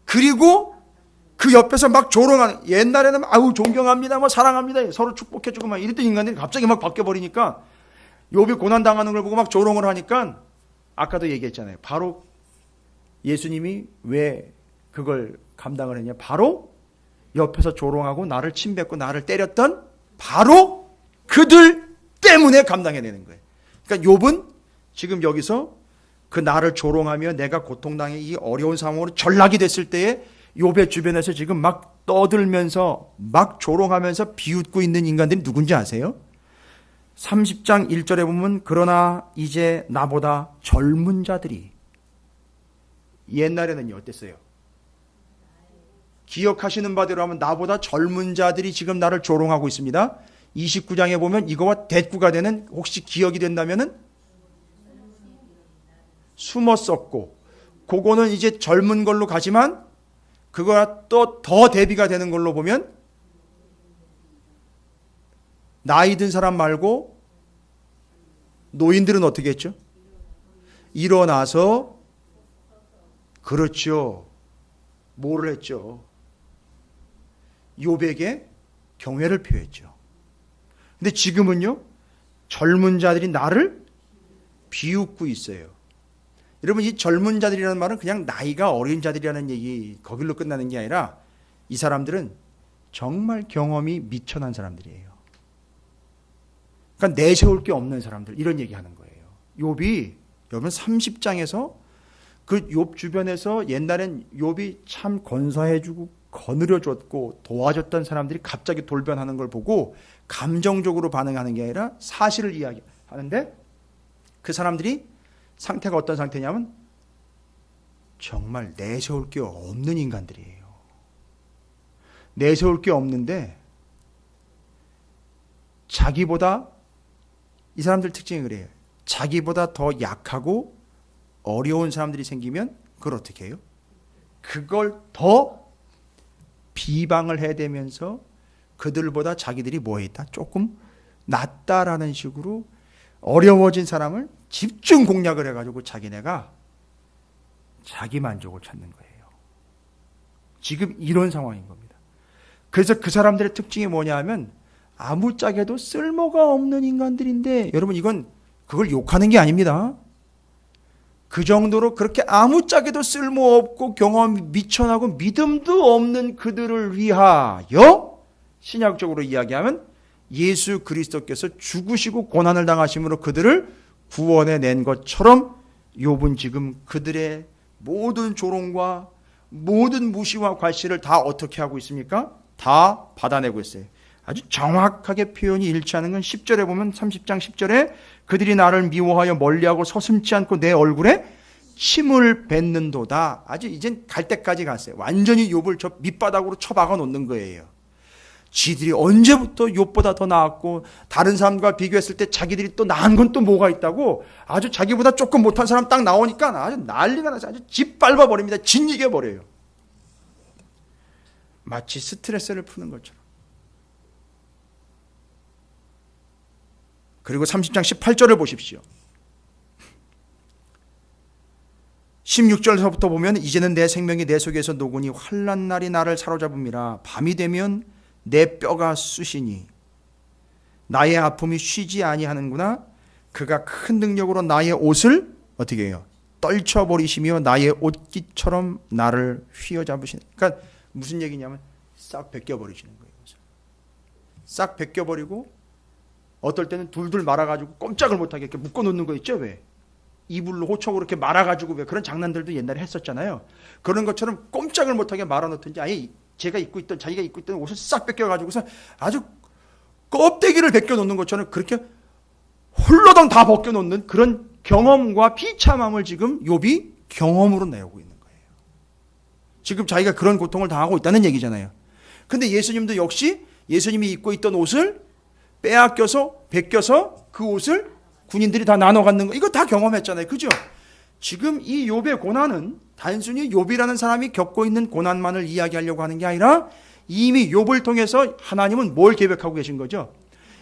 그리고 그 옆에서 막 조롱하는, 옛날에는 존경합니다, 사랑합니다, 서로 축복해주고 막 이랬던 인간들이 갑자기 막 바뀌어버리니까 욥이 고난당하는 걸 보고 막 조롱을 하니까, 아까도 얘기했잖아요. 바로 예수님이 왜 그걸 감당을 했냐? 바로 옆에서 조롱하고 나를 침뱉고 나를 때렸던 바로 그들 때문에 감당해내는 거예요. 그러니까 욥은 지금 여기서 그 나를 조롱하며 내가 고통당해 이 어려운 상황으로 전락이 됐을 때에 욥의 주변에서 지금 막 떠들면서 막 조롱하면서 비웃고 있는 인간들이 누군지 아세요? 30장 1절에 보면 그러나 이제 나보다 젊은 자들이, 옛날에는요 어땠어요? 기억하시는 바대로 하면 나보다 젊은 자들이 지금 나를 조롱하고 있습니다. 29장에 보면 이거와 대꾸가 되는, 혹시 기억이 된다면은 숨었었고, 그거는 이제 젊은 걸로 가지만 그거와 또 더 대비가 되는 걸로 보면 나이 든 사람 말고 노인들은 어떻게 했죠? 일어나서, 그렇죠, 뭐를 했죠? 욥에게 경외를 표했죠. 근데 지금은요, 젊은 자들이 나를 비웃고 있어요. 여러분, 이 젊은 자들이라는 말은 그냥 나이가 어린 자들이라는 얘기, 거길로 끝나는 게 아니라 이 사람들은 정말 경험이 미천한 사람들이에요. 그러니까 내세울 게 없는 사람들, 이런 얘기하는 거예요. 욥이 여러분 30장에서 그 욥 주변에서 옛날엔 욥이 참 건사해주고 거느려줬고 도와줬던 사람들이 갑자기 돌변하는 걸 보고 감정적으로 반응하는 게 아니라 사실을 이야기하는데, 그 사람들이 상태가 어떤 상태냐면 정말 내세울 게 없는 인간들이에요. 내세울 게 없는데 자기보다, 이 사람들 특징이 그래요. 자기보다 더 약하고 어려운 사람들이 생기면 그걸 어떻게 해요? 그걸 더 비방을 해대면서 그들보다 자기들이 뭐했다? 조금 낫다라는 식으로 어려워진 사람을 집중 공략을 해가지고 자기네가 자기 만족을 찾는 거예요. 지금 이런 상황인 겁니다. 그래서 그 사람들의 특징이 뭐냐 하면 아무짝에도 쓸모가 없는 인간들인데, 여러분 이건 그걸 욕하는 게 아닙니다. 그 정도로 그렇게 아무짝에도 쓸모없고 경험 미천하고 믿음도 없는 그들을 위하여, 신약적으로 이야기하면 예수 그리스도께서 죽으시고 고난을 당하심으로 그들을 구원해 낸 것처럼 욥은 지금 그들의 모든 조롱과 모든 무시와 괄시를 다 어떻게 하고 있습니까? 다 받아내고 있어요. 아주 정확하게 표현이 일치하는 건 10절에 보면, 30장 10절에 그들이 나를 미워하여 멀리하고 서슴지 않고 내 얼굴에 침을 뱉는도다. 아주 이젠 갈 때까지 갔어요. 완전히 욥을 저 밑바닥으로 쳐박아 놓는 거예요. 지들이 언제부터 욥보다 더 나았고 다른 사람과 비교했을 때 자기들이 또 나은 건 또 뭐가 있다고 아주 자기보다 조금 못한 사람 딱 나오니까 아주 난리가 나서 아주 짓밟아 버립니다. 짓이겨 버려요. 마치 스트레스를 푸는 것처럼. 그리고 30장 18절을 보십시오. 16절서부터 보면 이제는 내 생명이 내 속에서 녹으니 환난 날이 나를 사로잡음이라. 밤이 되면 내 뼈가 쑤시니 나의 아픔이 쉬지 아니하는구나. 그가 큰 능력으로 나의 옷을 어떻게 해요? 떨쳐버리시며 나의 옷깃처럼 나를 휘어잡으시는. 그러니까 무슨 얘기냐면 싹 벗겨버리시는 거예요. 싹 벗겨버리고 어떨 때는 둘둘 말아가지고 꼼짝을 못하게 이렇게 묶어놓는 거 있죠. 왜? 이불로 호촉으로 이렇게 말아가지고 왜 그런 장난들도 옛날에 했었잖아요. 그런 것처럼 꼼짝을 못하게 말아놓든지 아예 자기가 입고 있던 옷을 싹 벗겨가지고서 아주 껍데기를 벗겨놓는 것처럼 그렇게 홀로덩 다 벗겨놓는 그런 경험과 비참함을 지금 욥이 경험으로 내오고 있는 거예요. 지금 자기가 그런 고통을 당하고 있다는 얘기잖아요. 근데 예수님도 역시 예수님이 입고 있던 옷을 빼앗겨서 벗겨서 그 옷을 군인들이 다 나눠 갖는 거 이거 다 경험했잖아요. 그죠? 지금 이 욥의 고난은 단순히 욥이라는 사람이 겪고 있는 고난만을 이야기하려고 하는 게 아니라 이미 욥을 통해서 하나님은 뭘 계획하고 계신 거죠?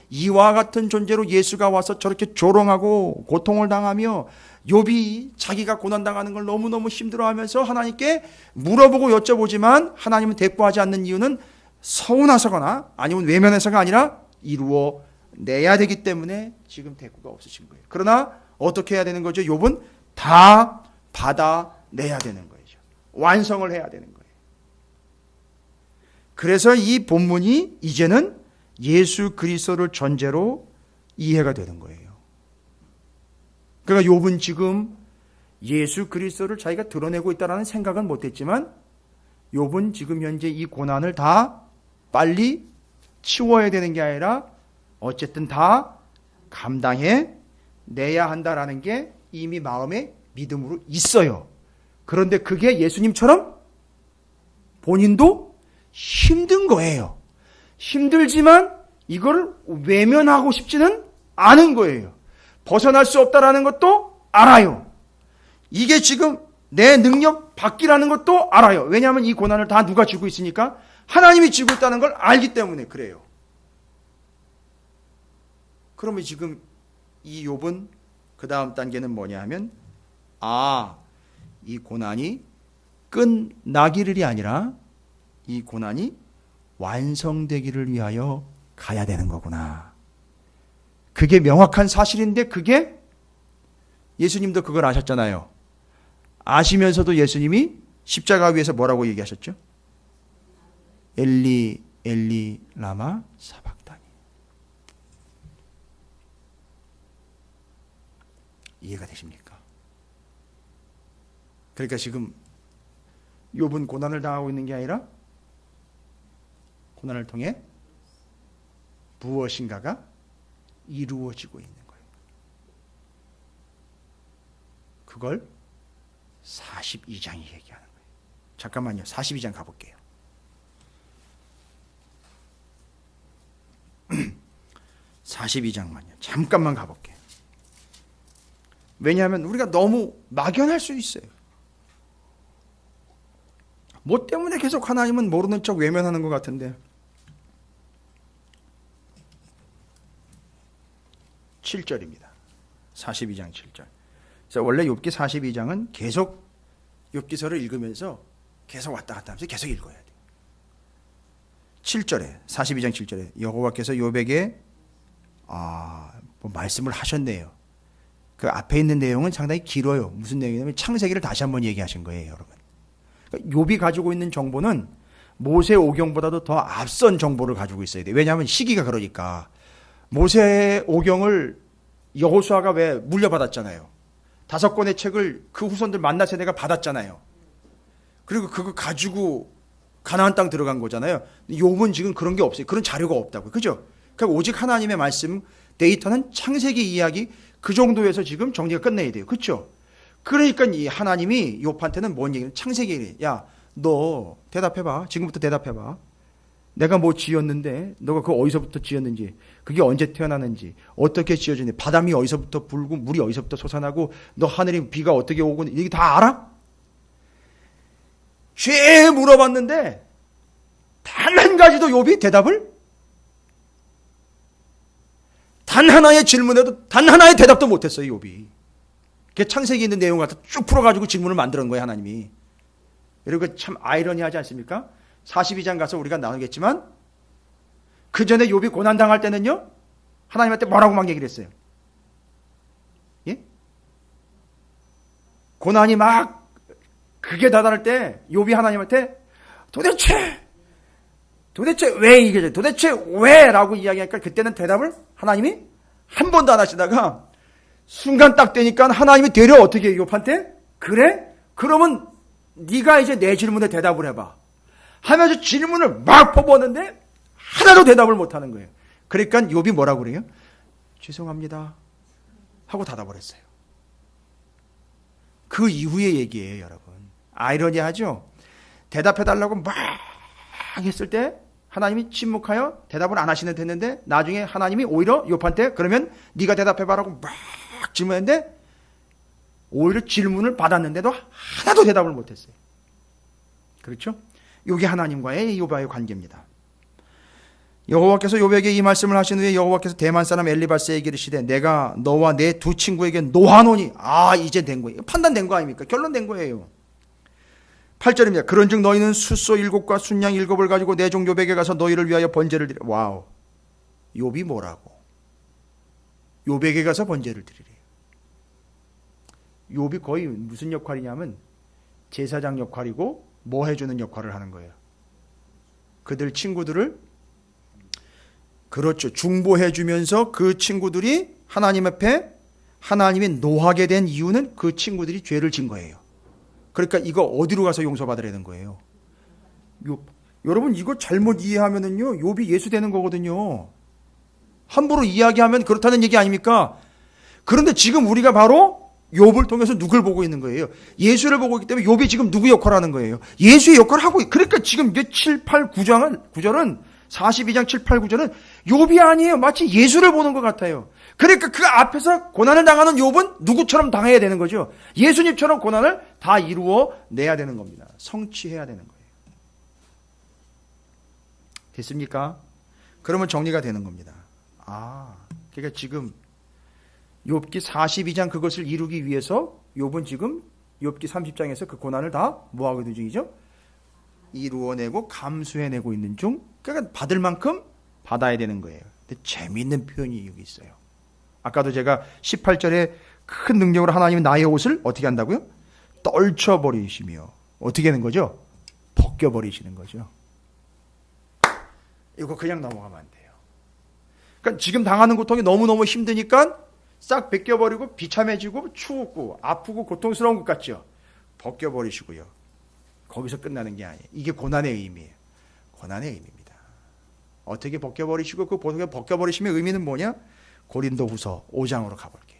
이와 같은 존재로 예수가 와서 저렇게 조롱하고 고통을 당하며 욥이 자기가 고난당하는 걸 너무너무 힘들어하면서 하나님께 물어보고 여쭤보지만 하나님은 대꾸하지 않는 이유는 서운해서거나 아니면 외면해서가 아니라 이루어내야 되기 때문에 지금 대꾸가 없으신 거예요. 그러나 어떻게 해야 되는 거죠? 욥은 다 받아내야 되는 거죠. 완성을 해야 되는 거예요. 그래서 이 본문이 이제는 예수 그리스도를 전제로 이해가 되는 거예요. 그러니까 욥은 지금 예수 그리스도를 자기가 드러내고 있다는 생각은 못했지만 욥은 지금 현재 이 고난을 다 빨리 치워야 되는 게 아니라 어쨌든 다 감당해 내야 한다라는 게 이미 마음에 믿음으로 있어요. 그런데 그게 예수님처럼 본인도 힘든 거예요. 힘들지만 이걸 외면하고 싶지는 않은 거예요. 벗어날 수 없다라는 것도 알아요. 이게 지금 내 능력 밖이라는 것도 알아요. 왜냐하면 이 고난을 다 누가 지고 있으니까 하나님이 지고 있다는 걸 알기 때문에 그래요. 그러면 지금 이 욥은 그 다음 단계는 뭐냐 하면 이 고난이 끝나기를이 아니라 이 고난이 완성되기를 위하여 가야 되는 거구나. 그게 명확한 사실인데 그게 예수님도 그걸 아셨잖아요. 아시면서도 예수님이 십자가 위에서 뭐라고 얘기하셨죠? 엘리 엘리 라마 사박다니. 이해가 되십니까? 그러니까 지금 욥은 고난을 당하고 있는 게 아니라 고난을 통해 무엇인가가 이루어지고 있는 거예요. 그걸 42장이 얘기하는 거예요. 잠깐만요. 42장 가볼게요. 42장만요. 잠깐만 가볼게요. 왜냐하면 우리가 너무 막연할 수 있어요. 뭐 때문에 계속 하나님은 모르는 척 외면하는 것 같은데 7절입니다. 42장 7절. 그래서 원래 욥기 42장은 계속 욥기서를 읽으면서 계속 왔다 갔다 하면서 계속 읽어야 돼요. 7절에 42장 7절에 여호와께서 욥에게 뭐 말씀을 하셨네요. 그 앞에 있는 내용은 상당히 길어요. 무슨 내용이냐면 창세기를 다시 한번 얘기하신 거예요, 여러분. 그러니까 욥이 가지고 있는 정보는 모세 오경보다도 더 앞선 정보를 가지고 있어야 돼요. 왜냐하면 시기가 그러니까. 모세 오경을 여호수아가 왜 물려받았잖아요. 5권의 책을 그 후손들 만나 세대가 받았잖아요. 그리고 그거 가지고 가나안 땅 들어간 거잖아요. 욥은 지금 그런 게 없어요. 그런 자료가 없다고요. 그죠? 그러니까 오직 하나님의 말씀, 데이터는 창세기 이야기 그 정도에서 지금 정리가 끝내야 돼요. 그렇죠? 그러니까 이 하나님이 욥한테는 뭔 얘기냐? 창세기 얘기해. 야, 너 대답해봐. 지금부터 대답해봐. 내가 뭐 지었는데 너가 그거 어디서부터 지었는지, 그게 언제 태어나는지, 어떻게 지어지는지, 바람이 어디서부터 불고 물이 어디서부터 솟아나고 너 하늘에 비가 어떻게 오고 이게 다 알아? 죄 물어봤는데 단 한 가지도 욥이 대답을, 단 하나의 질문에도 단 하나의 대답도 못했어요. 욥이. 그 창세기에 있는 내용을 갖다 쭉 풀어가지고 질문을 만드는 거예요, 하나님이. 그리고 참 아이러니하지 않습니까? 42장 가서 우리가 나누겠지만 그 전에 욥이 고난당할 때는요, 하나님한테 뭐라고 막 얘기를 했어요? 예? 고난이 막 그게 다다를 때 욥이 하나님한테 도대체 왜 이게, 도대체 왜? 라고 이야기하니까 그때는 대답을 하나님이 한 번도 안 하시다가 순간 딱 되니까 하나님이 되려 어떻게 해요? 욥한테? 그래? 그러면 네가 이제 내 질문에 대답을 해봐 하면서 질문을 막 퍼부었는데 하나도 대답을 못하는 거예요. 그러니까 욥이 뭐라고 그래요? 죄송합니다 하고 닫아버렸어요. 그 이후의 얘기예요, 여러분. 아이러니하죠? 대답해달라고 막 했을 때 하나님이 침묵하여 대답을 안 하시는 됐는데 나중에 하나님이 오히려 욥한테 그러면 네가 대답해봐라고 막 질문했는데 오히려 질문을 받았는데도 하나도 대답을 못했어요. 그렇죠? 이게 하나님과의 욥의 관계입니다. 여호와께서 욥에게 이 말씀을 하신 후에 여호와께서 대만 사람 엘리바스에게 이르시되 내가 너와 내 두 친구에게 노하노니. 이제 된 거예요. 판단된 거 아닙니까? 결론된 거예요. 8절입니다. 그런즉 너희는 숫소 7과 순양 7을 가지고 내 종 욥에게 가서 너희를 위하여 번제를 드리라. 와우. 욥이 뭐라고? 욥에게 가서 번제를 드리래요. 욥이 거의 무슨 역할이냐면 제사장 역할이고 뭐 해주는 역할을 하는 거예요. 그들 친구들을, 그렇죠, 중보해주면서 그 친구들이 하나님 앞에 하나님이 노하게 된 이유는 그 친구들이 죄를 진 거예요. 그러니까 이거 어디로 가서 용서받으라는 거예요? 여러분 이거 잘못 이해하면은요, 욥이 예수 되는 거거든요. 함부로 이야기하면 그렇다는 얘기 아닙니까? 그런데 지금 우리가 바로 욥을 통해서 누굴 보고 있는 거예요? 예수를 보고 있기 때문에 욥이 지금 누구 역할을 하는 거예요? 예수의 역할을 하고, 그러니까 지금 이제 7, 8, 9절은 42장 7, 8, 9절은 욥이 아니에요. 마치 예수를 보는 것 같아요. 그러니까 그 앞에서 고난을 당하는 욥은 누구처럼 당해야 되는 거죠? 예수님처럼 고난을 다 이루어 내야 되는 겁니다. 성취해야 되는 거예요. 됐습니까? 그러면 정리가 되는 겁니다. 그러니까 지금 욥기 42장 그것을 이루기 위해서 욥은 지금 욥기 30장에서 그 고난을 다 뭐하고 있는 중이죠? 이루어내고 감수해내고 있는 중. 그러니까 받을 만큼 받아야 되는 거예요. 근데 재미있는 표현이 여기 있어요. 아까도 제가 18절에 큰 능력으로 하나님이 나의 옷을 어떻게 한다고요? 떨쳐버리시며. 어떻게 하는 거죠? 벗겨버리시는 거죠. 이거 그냥 넘어가면 안 돼요. 그러니까 지금 당하는 고통이 너무너무 힘드니까 싹 벗겨버리고 비참해지고 추웠고 아프고 고통스러운 것 같죠? 벗겨버리시고요. 거기서 끝나는 게 아니에요. 이게 고난의 의미예요. 고난의 의미입니다. 어떻게 벗겨버리시고 그 벗겨버리심의 의미는 뭐냐? 고린도후서 5장으로 가볼게요.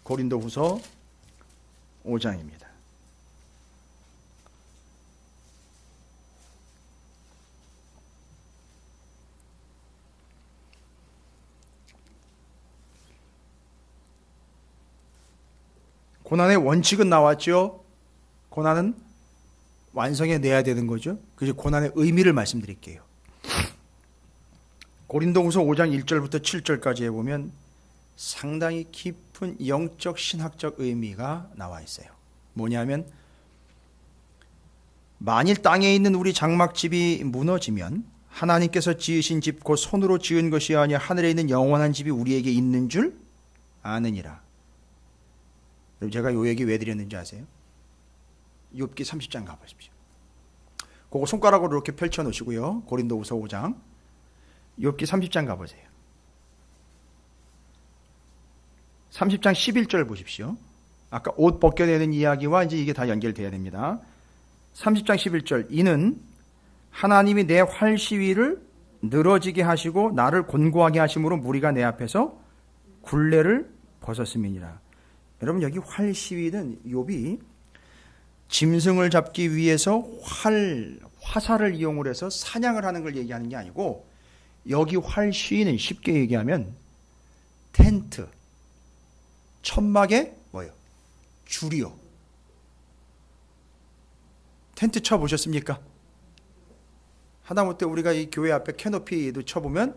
고린도후서 5장입니다. 고난의 원칙은 나왔죠. 고난은 완성해내야 되는 거죠. 그래서 고난의 의미를 말씀드릴게요. 고린도후서 5장 1절부터 7절까지 해보면 상당히 깊은 영적 신학적 의미가 나와 있어요. 뭐냐면 만일 땅에 있는 우리 장막집이 무너지면 하나님께서 지으신 집 곧 손으로 지은 것이 아니라 하늘에 있는 영원한 집이 우리에게 있는 줄 아느니라. 그럼 제가 요 얘기 왜 드렸는지 아세요? 욥기 30장 가보십시오. 그거 손가락으로 이렇게 펼쳐 놓으시고요. 고린도후서 5장 욥기 30장 가보세요. 30장 11절 보십시오. 아까 옷 벗겨내는 이야기와 이제 이게 다 연결돼야 됩니다. 30장 11절 이는 하나님이 내 활시위를 늘어지게 하시고 나를 곤고하게 하심으로 무리가 내 앞에서 굴레를 벗었음이니라. 여러분, 여기 활시위는 욥이 짐승을 잡기 위해서 화살을 이용을 해서 사냥을 하는 걸 얘기하는 게 아니고, 여기 활시위는 쉽게 얘기하면 텐트, 천막에 뭐예요? 줄이요. 텐트 쳐보셨습니까? 하다못해 우리가 이 교회 앞에 캐노피도 쳐보면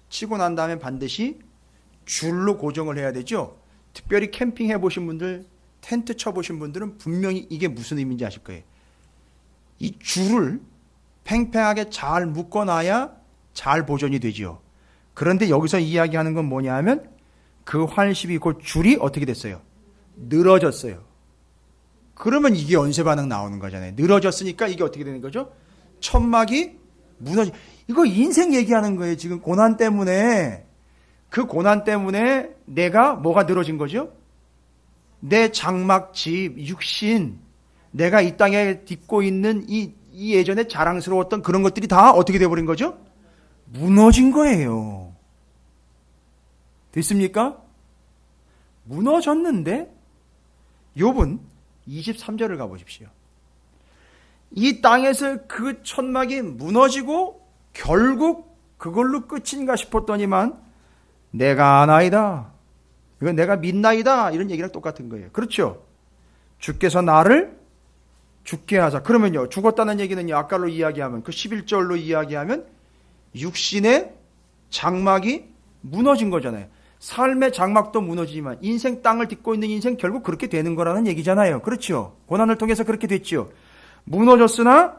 치고 난 다음에 반드시 줄로 고정을 해야 되죠. 특별히 캠핑 해보신 분들, 텐트 쳐보신 분들은 분명히 이게 무슨 의미인지 아실 거예요. 이 줄을 팽팽하게 잘 묶어놔야 잘 보존이 되죠. 그런데 여기서 이야기하는 건 뭐냐 하면 그 활시위, 그 줄이 어떻게 됐어요? 늘어졌어요. 그러면 이게 연쇄 반응 나오는 거잖아요. 늘어졌으니까 이게 어떻게 되는 거죠? 천막이 무너지. 이거 인생 얘기하는 거예요. 지금 고난 때문에, 그 고난 때문에 내가 뭐가 늘어진 거죠? 내 장막집, 육신, 내가 이 땅에 딛고 있는 이 예전에 자랑스러웠던 그런 것들이 다 어떻게 돼버린 거죠? 무너진 거예요. 됐습니까? 무너졌는데 욥은 23절을 가보십시오. 이 땅에서 그 천막이 무너지고 결국 그걸로 끝인가 싶었더니만 내가 아나이다, 이건 내가 믿나이다, 이런 얘기랑 똑같은 거예요. 그렇죠? 주께서 나를 죽게 하자. 그러면요, 죽었다는 얘기는요, 아까로 이야기하면, 그 11절로 이야기하면 육신의 장막이 무너진 거잖아요. 삶의 장막도 무너지지만 인생, 땅을 딛고 있는 인생 결국 그렇게 되는 거라는 얘기잖아요. 그렇죠? 고난을 통해서 그렇게 됐죠. 무너졌으나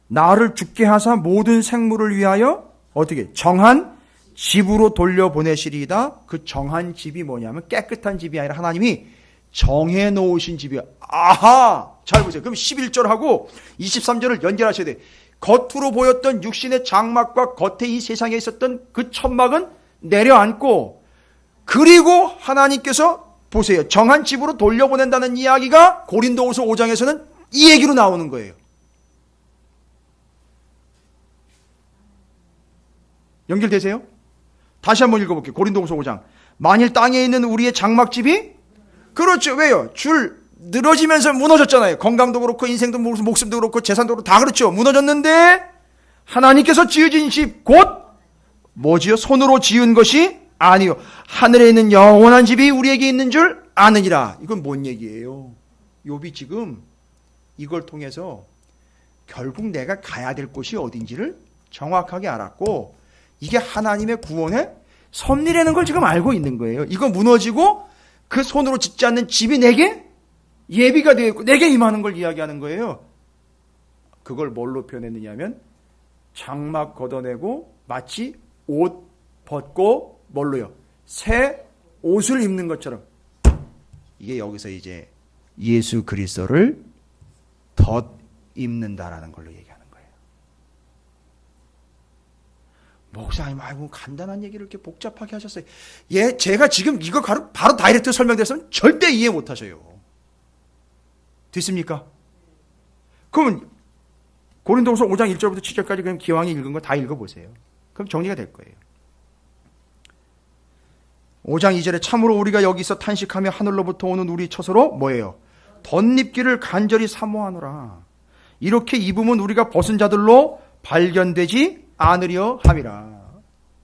나를 죽게 하사 모든 생물을 위하여 어떻게 정한 집으로 돌려보내시리이다. 그 정한 집이 뭐냐면 깨끗한 집이 아니라 하나님이 정해놓으신 집이야. 아하! 잘 보세요. 그럼 11절하고 23절을 연결하셔야 돼요. 겉으로 보였던 육신의 장막과 겉에 이 세상에 있었던 그 천막은 내려앉고, 그리고 하나님께서 보세요, 정한 집으로 돌려보낸다는 이야기가 고린도후서 5장에서는 이 얘기로 나오는 거예요. 연결되세요? 다시 한번 읽어볼게요. 고린도후서 5장. 만일 땅에 있는 우리의 장막집이, 그렇죠. 왜요? 줄 늘어지면서 무너졌잖아요. 건강도 그렇고 인생도 그렇고 목숨도 그렇고 재산도 그렇고 다 그렇죠. 무너졌는데 하나님께서 지으신 집 곧 뭐지요? 손으로 지은 것이 아니요, 하늘에 있는 영원한 집이 우리에게 있는 줄 아느니라. 이건 뭔 얘기예요? 욥이 지금 이걸 통해서 결국 내가 가야 될 곳이 어딘지를 정확하게 알았고, 이게 하나님의 구원의 섭리라는 걸 지금 알고 있는 거예요. 이거 무너지고 그 손으로 짓지 않는 집이 내게 예비가 되어 있고 내게 임하는 걸 이야기하는 거예요. 그걸 뭘로 표현했느냐면 장막 걷어내고 마치 옷 벗고 뭘로요? 새 옷을 입는 것처럼. 이게 여기서 이제 예수 그리스도를 덧 입는다라는 걸로 얘기하는 거예요. 목사님, 아이고 간단한 얘기를 이렇게 복잡하게 하셨어요. 예, 제가 지금 이거 바로 다이렉트 설명됐으면 절대 이해 못 하셔요. 됐습니까? 그러면 고린도후서 5장 1절부터 7절까지 그냥 기왕에 읽은 거 다 읽어보세요. 그럼 정리가 될 거예요. 5장 2절에 참으로 우리가 여기서 탄식하며 하늘로부터 오는 우리 처소로 뭐예요? 덧입기를 간절히 사모하노라. 이렇게 입으면 우리가 벗은 자들로 발견되지 않으려 함이라.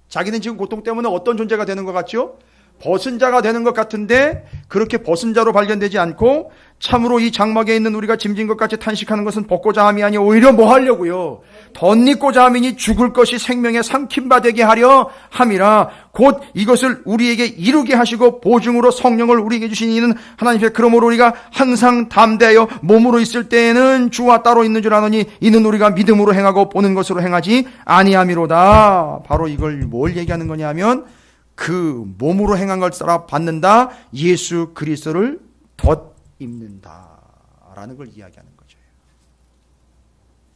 자기는 지금 고통 때문에 어떤 존재가 되는 것 같죠? 벗은 자가 되는 것 같은데 그렇게 벗은 자로 발견되지 않고 참으로 이 장막에 있는 우리가 짐진 것 같이 탄식하는 것은 벗고자 함이 아니요 오히려 뭐 하려고요? 덧입고자 함이니 죽을 것이 생명에 삼킴바 되게 하려 함이라. 곧 이것을 우리에게 이루게 하시고 보증으로 성령을 우리에게 주신 이는 하나님의. 그러므로 우리가 항상 담대하여 몸으로 있을 때에는 주와 따로 있는 줄 아노니 이는 우리가 믿음으로 행하고 보는 것으로 행하지 아니함이로다. 바로 이걸 뭘 얘기하는 거냐면 그 몸으로 행한 걸 따라 받는다, 예수 그리스도를 덧 입는다라는 걸 이야기하는 거죠.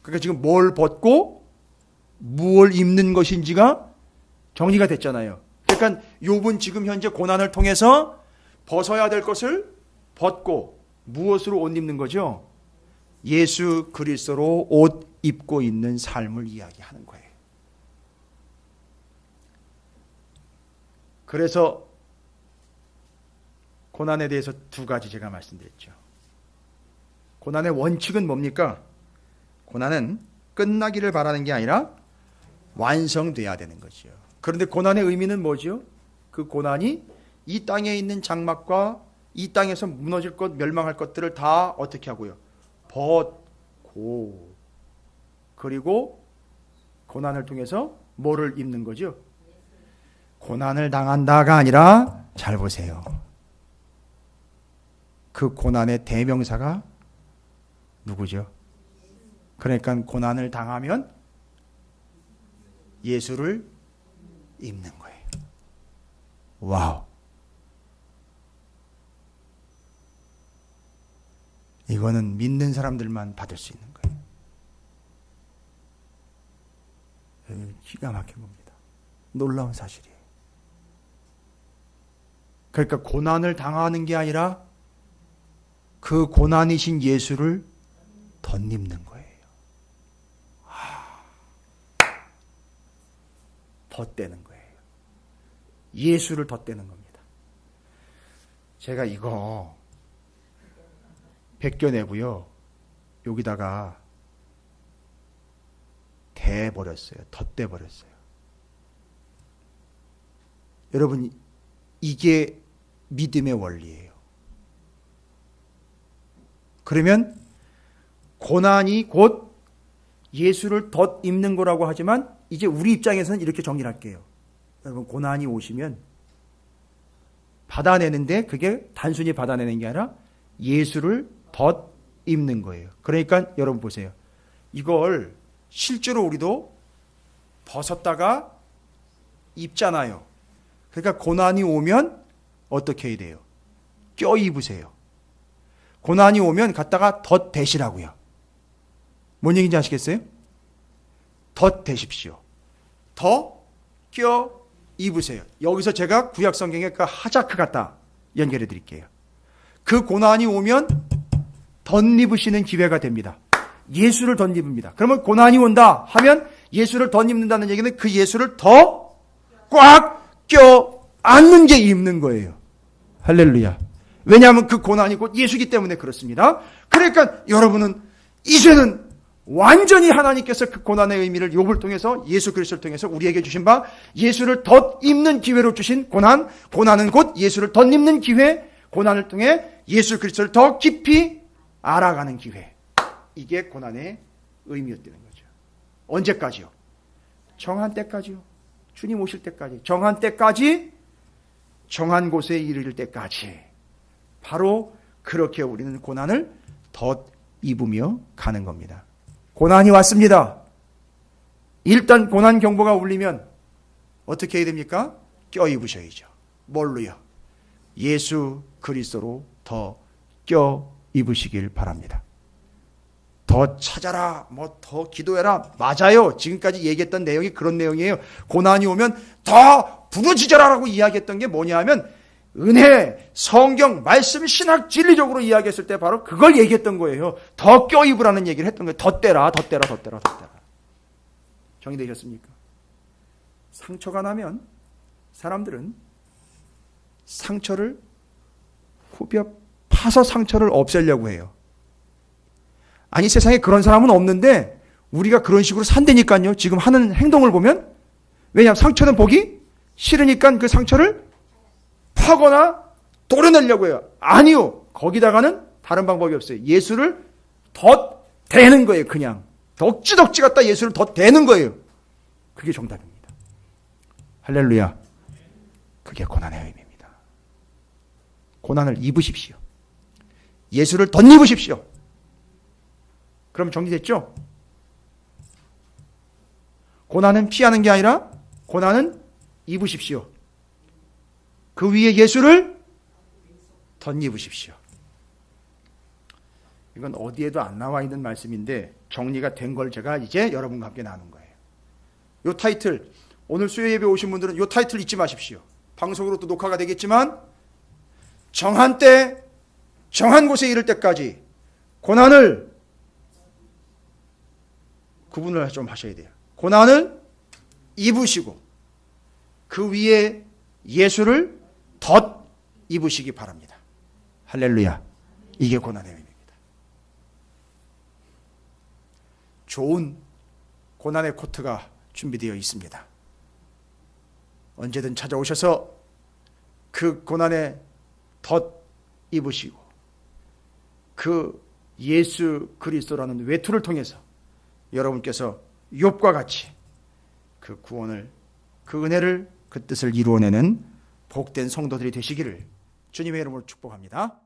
그러니까 지금 뭘 벗고 무엇을 입는 것인지가 정리가 됐잖아요. 그러니까 욥은 지금 현재 고난을 통해서 벗어야 될 것을 벗고 무엇으로 옷 입는 거죠? 예수 그리스도로 옷 입고 있는 삶을 이야기하는 거예요. 그래서 고난에 대해서 두 가지 제가 말씀드렸죠. 고난의 원칙은 뭡니까? 고난은 끝나기를 바라는 게 아니라 완성돼야 되는 거죠. 그런데 고난의 의미는 뭐죠? 그 고난이 이 땅에 있는 장막과 이 땅에서 무너질 것, 멸망할 것들을 다 어떻게 하고요? 벗고, 그리고 고난을 통해서 뭐를 입는 거죠? 고난을 당한다가 아니라, 잘 보세요, 그 고난의 대명사가 누구죠? 그러니까 고난을 당하면 예수를 입는 거예요. 와우. 이거는 믿는 사람들만 받을 수 있는 거예요. 기가 막힌 겁니다. 놀라운 사실이에요. 그러니까 고난을 당하는 게 아니라 그 고난이신 예수를 덧입는 거예요. 덧대는 거예요. 예수를 덧대는 겁니다. 제가 이거 벗겨내고요, 여기다가 대버렸어요. 덧대버렸어요. 여러분, 이게 믿음의 원리예요. 그러면 고난이 곧 예수를 덧입는 거라고 하지만 이제 우리 입장에서는 이렇게 정리를 할게요. 여러분, 고난이 오시면 받아내는데 그게 단순히 받아내는 게 아니라 예수를 덧입는 거예요. 그러니까 여러분 보세요. 이걸 실제로 우리도 벗었다가 입잖아요. 그러니까 고난이 오면 어떻게 해야 돼요? 껴입으세요. 고난이 오면 갖다가 덧대시라고요. 뭔 얘기인지 아시겠어요? 덧대십시오. 더 껴입으세요. 여기서 제가 구약 성경의 그 하자크 갖다 연결해 드릴게요. 그 고난이 오면 덧입으시는 기회가 됩니다. 예수를 덧입습니다. 그러면 고난이 온다 하면 예수를 덧입는다는 얘기는 그 예수를 더 꽉 껴안는 게 입는 거예요. 할렐루야. 왜냐하면 그 고난이 곧 예수기 때문에 그렇습니다. 그러니까 여러분은 이제는 완전히 하나님께서 그 고난의 의미를 욥을 통해서, 예수 그리스도를 통해서 우리에게 주신 바 예수를 덧입는 기회로 주신 고난은 곧 예수를 덧입는 기회, 고난을 통해 예수 그리스도를 더 깊이 알아가는 기회. 이게 고난의 의미였다는 거죠. 언제까지요? 정한 때까지요. 주님 오실 때까지. 정한 때까지, 정한 곳에 이르를 때까지. 바로 그렇게 우리는 고난을 덧입으며 가는 겁니다. 고난이 왔습니다. 일단 고난 경보가 울리면 어떻게 해야 됩니까? 껴입으셔야죠. 뭘로요? 예수 그리스도로 더 껴입으시길 바랍니다. 더 찾아라, 더 기도해라. 맞아요. 지금까지 얘기했던 내용이 그런 내용이에요. 고난이 오면 더 부르짖어라라고 이야기했던 게 뭐냐 하면 은혜, 성경, 말씀, 신학, 진리적으로 이야기했을 때 바로 그걸 얘기했던 거예요. 더 껴입으라는 얘기를 했던 거예요. 덧대라. 정리되셨습니까? 상처가 나면 사람들은 상처를 후벼 파서 상처를 없애려고 해요. 아니, 세상에 그런 사람은 없는데 우리가 그런 식으로 산다니까요. 지금 하는 행동을 보면. 왜냐하면 상처는 보기 싫으니까 그 상처를 파거나 도려내려고 해요. 아니요. 거기다가는 다른 방법이 없어요. 예수를 덧대는 거예요. 그냥 덕지덕지 갖다 예수를 덧대는 거예요. 그게 정답입니다. 할렐루야. 그게 고난의 의미입니다. 고난을 입으십시오. 예수를 덧입으십시오. 그럼 정리됐죠? 고난은 피하는 게 아니라 고난은 입으십시오. 그 위에 예수를 덧입으십시오. 이건 어디에도 안 나와 있는 말씀인데 정리가 된 걸 제가 이제 여러분과 함께 나눈 거예요. 이 타이틀, 오늘 수요 예배 오신 분들은 이 타이틀 잊지 마십시오. 방송으로 또 녹화가 되겠지만 정한 때, 정한 곳에 이를 때까지 고난을 구분을 좀 하셔야 돼요. 고난을 입으시고 그 위에 예수를 덧 입으시기 바랍니다. 할렐루야. 이게 고난의 의미입니다. 좋은 고난의 코트가 준비되어 있습니다. 언제든 찾아오셔서 그 고난에 덧 입으시고 그 예수 그리스도라는 외투를 통해서 여러분께서 욥과 같이 그 구원을, 그 은혜를, 그 뜻을 이루어내는 복된 성도들이 되시기를 주님의 이름으로 축복합니다.